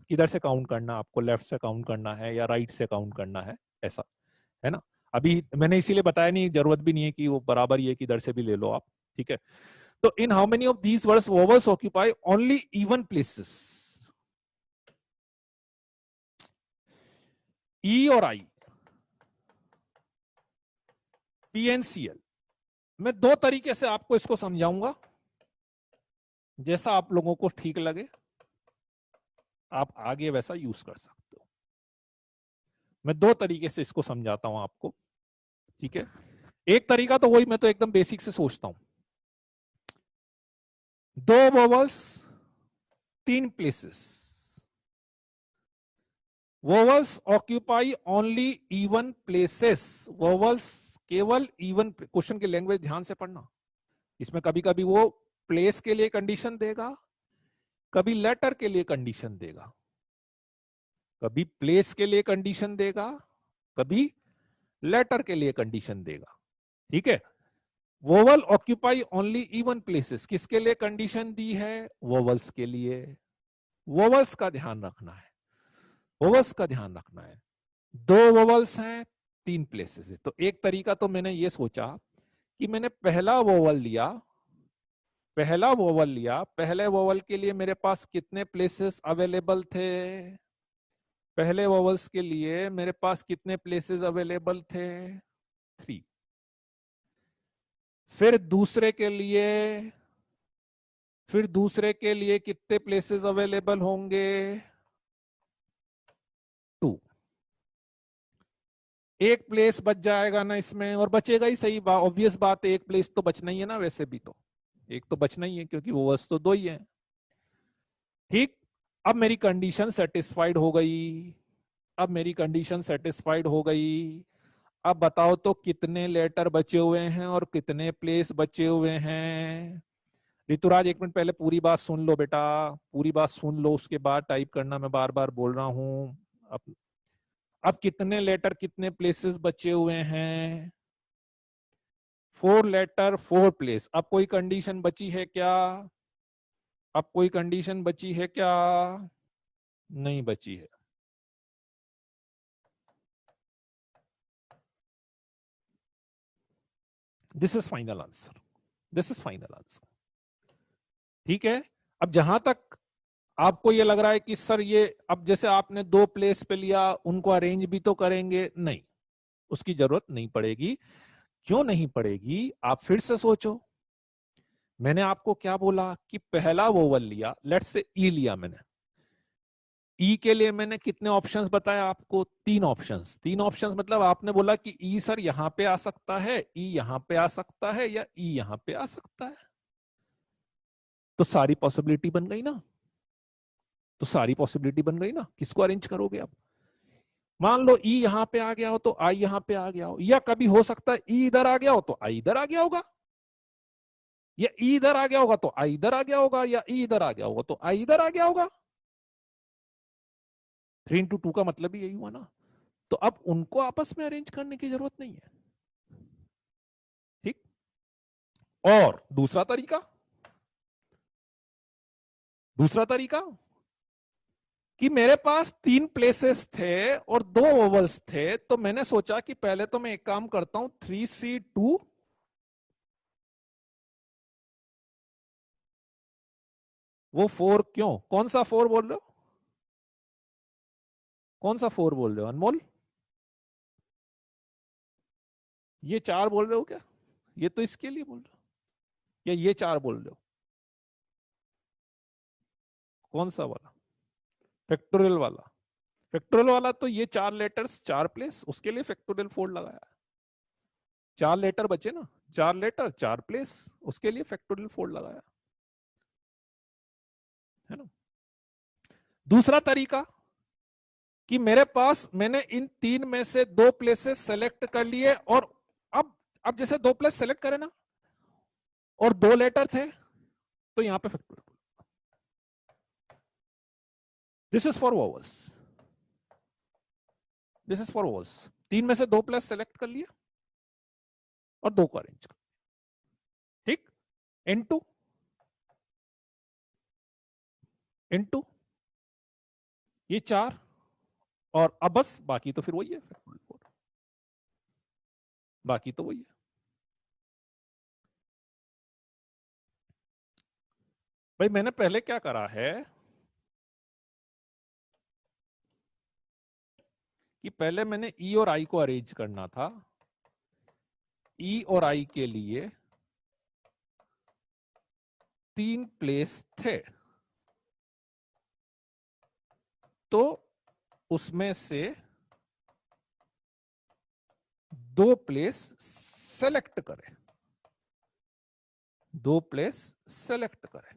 S1: किधर से काउंट करना, आपको लेफ्ट से काउंट करना है या राइट से काउंट करना है, ऐसा, है ना। अभी मैंने इसीलिए बताया नहीं, जरूरत भी नहीं है कि वो बराबर ही है कि इधर से भी ले लो आप, ठीक है। तो in how many of these words vowels occupy only even places? E और आई, पीएनसीएल। मैं दो तरीके से आपको इसको समझाऊंगा, जैसा आप लोगों को ठीक लगे आप आगे वैसा यूज कर सकते हो। मैं दो तरीके से इसको समझाता हूं आपको, ठीक है। एक तरीका तो वही, मैं तो एकदम बेसिक से सोचता हूं, दो वोवल्स तीन places, vowels occupy only even places, vowels केवल इवन, क्वेश्चन की लैंग्वेज ध्यान से पढ़ना, इसमें कभी कभी वो प्लेस के लिए कंडीशन देगा, कभी लेटर के लिए कंडीशन देगा, कभी प्लेस के लिए कंडीशन देगा, कभी लेटर के लिए कंडीशन देगा। ठीक है, vowel occupy only even places किसके लिए कंडीशन दी है? वोवल्स के लिए। वोवल्स का ध्यान रखना है, वोवल्स का ध्यान रखना है। दो वोवल्स हैं, तीन प्लेसेस है, तो एक तरीका तो मैंने ये सोचा कि मैंने पहला वोवल लिया, पहला वोवल लिया, पहले वोवल के लिए मेरे पास कितने प्लेसेस अवेलेबल थे? पहले वोवल्स के लिए मेरे पास कितने प्लेसेस अवेलेबल थे? 3। फिर दूसरे के लिए, फिर दूसरे के लिए कितने प्लेसेस अवेलेबल होंगे? 2। एक प्लेस बच जाएगा ना इसमें, और बचेगा ही, सही बात, ऑब्वियस बात है, एक प्लेस तो बचना ही है ना, वैसे भी तो एक तो बचना ही है क्योंकि वो वोवल्स तो दो ही है। ठीक, अब मेरी कंडीशन सेटिस्फाइड हो गई, अब मेरी कंडीशन सेटिस्फाइड हो गई। अब बताओ तो कितने लेटर बचे हुए हैं और कितने प्लेस बचे हुए हैं? ऋतुराज एक मिनट पहले पूरी बात सुन लो बेटा, पूरी बात सुन लो, उसके बाद टाइप करना, मैं बार बार बोल रहा हूं। अब कितने लेटर कितने प्लेसेस बचे हुए हैं? 4 लेटर 4 प्लेस। अब कोई कंडीशन बची है क्या? अब कोई कंडीशन बची है क्या? नहीं बची है। This is final answer, this is final answer. ठीक है, अब जहां तक आपको ये लग रहा है कि सर ये, अब जैसे आपने 2 प्लेस पे लिया, उनको अरेंज भी तो करेंगे, नहीं, उसकी जरूरत नहीं पड़ेगी। क्यों नहीं पड़ेगी? आप फिर से सोचो, मैंने आपको क्या बोला कि पहला वोवल लिया, लेट्स से ई लिया मैंने, ई के लिए मैंने कितने ऑप्शंस बताया आपको? 3 ऑप्शंस। 3 ऑप्शंस मतलब आपने बोला कि ई सर यहां पे आ सकता है, ई यहां पे आ सकता है, या ई यहां पे आ सकता है। तो सारी पॉसिबिलिटी बन गई ना, तो सारी पॉसिबिलिटी बन गई ना, किसको अरेंज करोगे आप? मान लो ई यहां पे आ गया हो तो आई यहां पे आ गया हो, या कभी हो सकता है ई इधर आ गया हो तो आई इधर आ गया होगा, या ई इधर आ गया होगा तो आई इधर आ गया होगा, या ई इधर आ गया होगा तो आई इधर आ गया होगा। 3 into 2 का मतलब ही यही हुआ ना। तो अब उनको आपस में अरेंज करने की जरूरत नहीं है। ठीक, और दूसरा तरीका, दूसरा तरीका कि मेरे पास 3 प्लेसेस थे और 2 ओवल्स थे, तो मैंने सोचा कि पहले तो मैं एक काम करता हूं, 3C2, वो 4, क्यों, कौन सा 4 बोल रहे हो? कौन सा 4 बोल रहे हो अनमोल? ये 4 बोल रहे हो क्या? ये तो इसके लिए बोल रहे हो, या ये 4 बोल रहे हो? कौन सा वाला? फैक्टोरियल वाला? फैक्टोरियल वाला तो ये 4 लेटर्स 4 प्लेस, उसके लिए फैक्टोरियल 4 लगाया। 4 लेटर बचे ना, 4 लेटर 4 प्लेस, उसके लिए फैक्टोरियल 4 लगाया, है ना। दूसरा तरीका कि मेरे पास, मैंने इन 3 में से 2 प्लेसेस सेलेक्ट कर लिए, और अब जैसे 2 प्लेस सेलेक्ट करे ना, और 2 लेटर थे, तो यहां पे factorial, this is for vowels, this is for vowels. 3 में से 2 प्लेस सेलेक्ट कर लिए और 2 को अरेंज कर, ठीक, इनटू इनटू ये 4, और अब बस बाकी तो फिर वही है, फैक्टोरियल 4, बाकी तो वही है। भाई मैंने पहले क्या करा है कि पहले मैंने ई और आई को अरेंज करना था, ई और आई के लिए 3 प्लेस थे, तो उसमें से 2 प्लेस सेलेक्ट करें, दो प्लेस सेलेक्ट करें,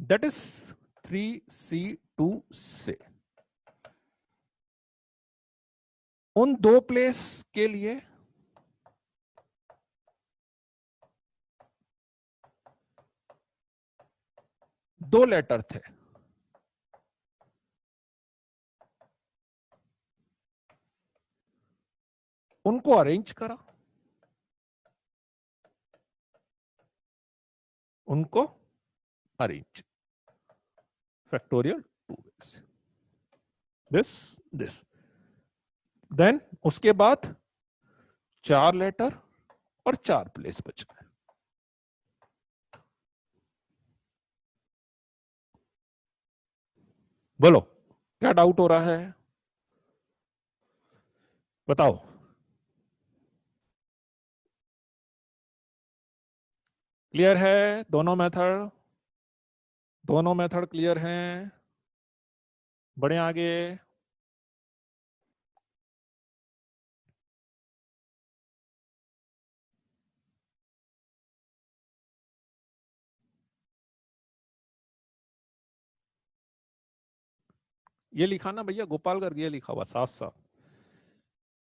S1: दैट इज 3C2 से। उन दो प्लेस के लिए दो लेटर थे, उनको अरेंज करा, उनको arrange, factorial 2 ways, this then उसके बाद 4 लेटर और 4 प्लेस बच गए। बोलो क्या डाउट हो रहा है, बताओ। क्लियर है दोनों मेथड, दोनों मेथड क्लियर हैं, बढ़े आगे। ये लिखा ना भैया गोपाल गर्ग, ये लिखा हुआ साफ साफ।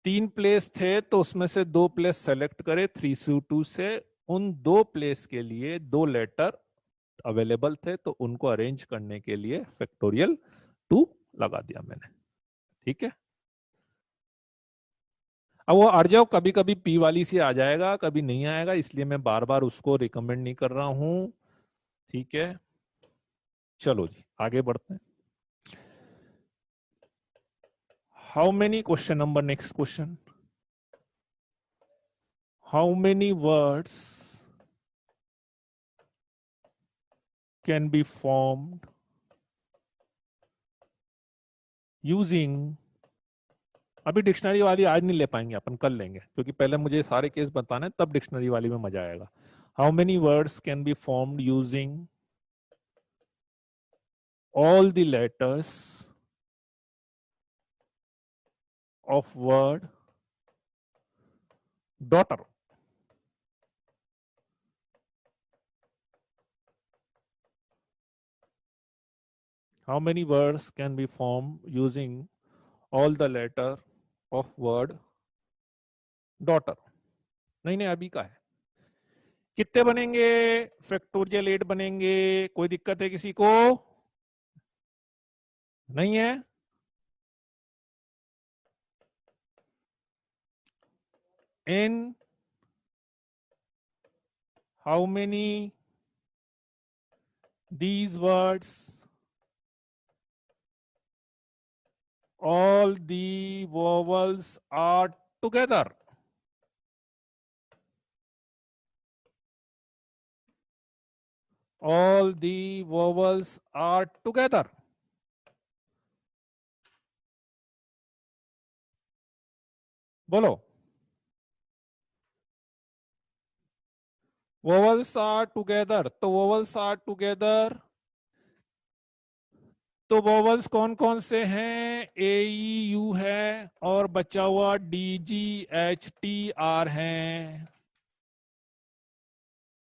S1: 3 प्लेस थे तो उसमें से 2 प्लेस सेलेक्ट करे 3C2 से, उन 2 प्लेस के लिए 2 लेटर अवेलेबल थे तो उनको अरेंज करने के लिए फैक्टोरियल 2 लगा दिया मैंने, ठीक है। अब वो अड़ जाओ, कभी कभी पी वाली से आ जाएगा, कभी नहीं आएगा, इसलिए मैं बार बार उसको रिकमेंड नहीं कर रहा हूं, ठीक है। चलो जी आगे बढ़ते हैं। How many, question number, next question, how many words can be formed using, अभी डिक्शनरी वाली आज नहीं ले पाएंगे अपन, कल लेंगे, क्योंकि पहले मुझे सारे केस बताने तब डिक्शनरी वाली में मजा आएगा। How many words can be formed using all the letters of word daughter, how many words can be formed using all the letter of word daughter? नहीं नहीं अभी का है, कितने बनेंगे, फैक्टोरियल 8 बनेंगे, कोई दिक्कत है किसी को, नहीं है। in how many these words all the vowels are together, all the vowels are together, बोलो। vowels are together, तो vowels are together, तो वोवल्स कौन कौन से हैं, ए ई यू है और बचा हुआ D G H T R है।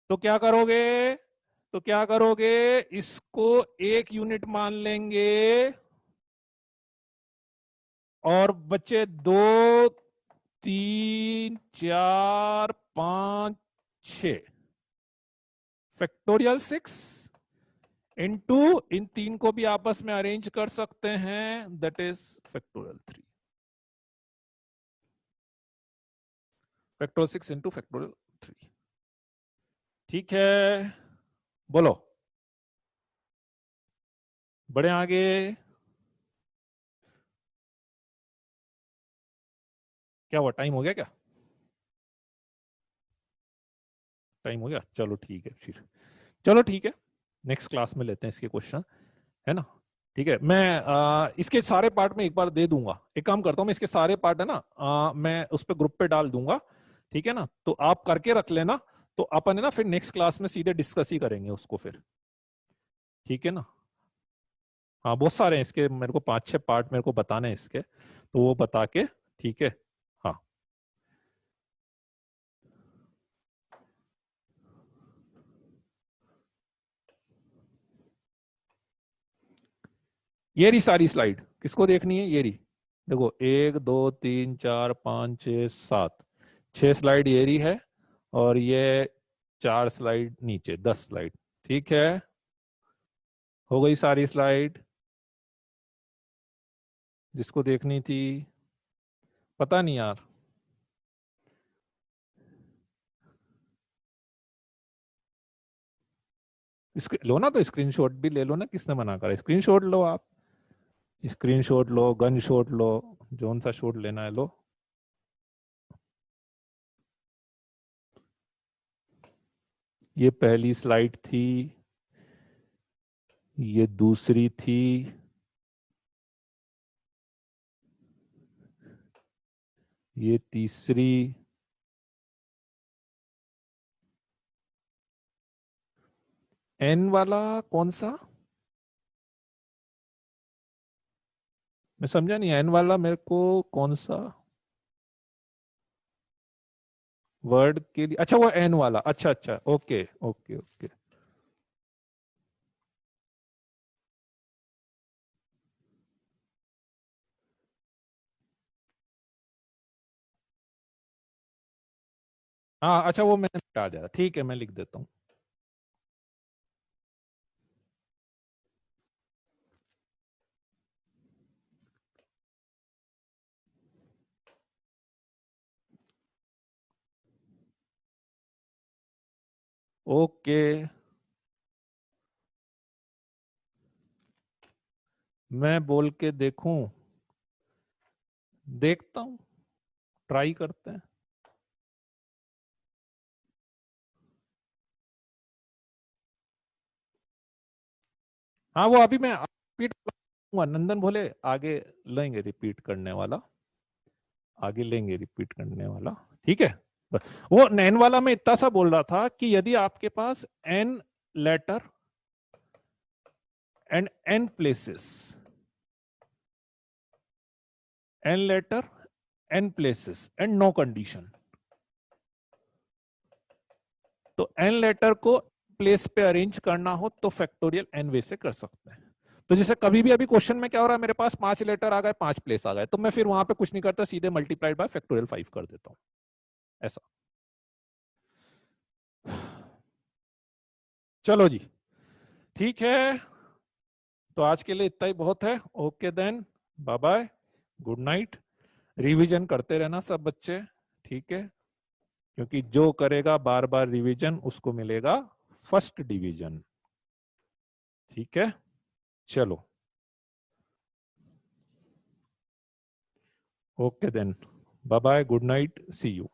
S1: तो क्या करोगे, तो क्या करोगे, इसको एक यूनिट मान लेंगे और बच्चे 2 3 4 5 6 फैक्टोरियल 6 इनटू इन 3 को भी आपस में अरेंज कर सकते हैं, that is factorial 3, factorial 6 into factorial 3, ठीक है। बोलो बड़े आगे, क्या हुआ, टाइम हो गया क्या, टाइम हो गया, चलो ठीक है फिर, चलो ठीक है, नेक्स्ट क्लास में लेते हैं इसके क्वेश्चन, है ना। ठीक है, मैं इसके सारे पार्ट में एक बार दे दूंगा, एक काम करता हूं मैं, इसके सारे पार्ट है ना मैं उस पर ग्रुप पे डाल दूंगा, ठीक है ना, तो आप करके रख लेना, तो अपन है ना फिर नेक्स्ट क्लास में सीधे डिस्कस ही करेंगे उसको फिर, ठीक है ना। हाँ बहुत सारे हैं इसके, मेरे को 5-6 पार्ट मेरे को बताने हैं इसके, तो वो बता के, ठीक है। हाँ ये रही सारी स्लाइड, किसको देखनी है? ये रही, देखो 1 2 3 4 5 6 7, 6 स्लाइड ये रही है, और ये 4 स्लाइड नीचे, 10 स्लाइड। ठीक है, हो गई सारी स्लाइड जिसको देखनी थी? पता नहीं यार, लो ना, तो स्क्रीनशॉट भी ले लो ना, किसने मना करा? स्क्रीनशॉट लो आप, स्क्रीनशॉट लो, गन शॉट लो, जोन सा शॉट लेना है लो। ये पहली स्लाइड थी, ये दूसरी थी, ये तीसरी, एन वाला कौन सा? मैं समझा नहीं, एन वाला मेरे को कौन सा वर्ड के लिए? अच्छा वो एन वाला, अच्छा अच्छा, ओके ओके ओके। हाँ अच्छा, वो मैंने हटा दिया, ठीक है मैं लिख देता हूँ। ओके, मैं बोल के देखूं, देखता हूँ, ट्राई करते हैं। हाँ वो अभी मैं रिपीट करूंगा, नंदन भोले आगे लेंगे रिपीट करने वाला, आगे लेंगे रिपीट करने वाला। ठीक है, वो एन वाला मैं इतना सा बोल रहा था कि यदि आपके पास N letter and N places, N letter N places and no condition, तो एन लेटर को प्लेस पे अरेंज करना हो तो फैक्टोरियल एन वे से कर सकते हैं। तो जैसे कभी भी अभी क्वेश्चन में क्या हो रहा है, मेरे पास 5 लेटर आ गए, 5 प्लेस आ गए, तो मैं फिर वहां पे कुछ नहीं करता, सीधे मल्टीप्लाइड बाय फैक्टोरियल 5 कर देता हूं, ऐसा। चलो जी, ठीक है, तो आज के लिए इतना ही बहुत है। Okay then, bye bye, good night. Revision करते रहना सब बच्चे, ठीक है, क्योंकि जो करेगा बार बार रिवीजन उसको मिलेगा फर्स्ट डिवीजन। ठीक है, चलो, okay then, bye bye, good night, see you.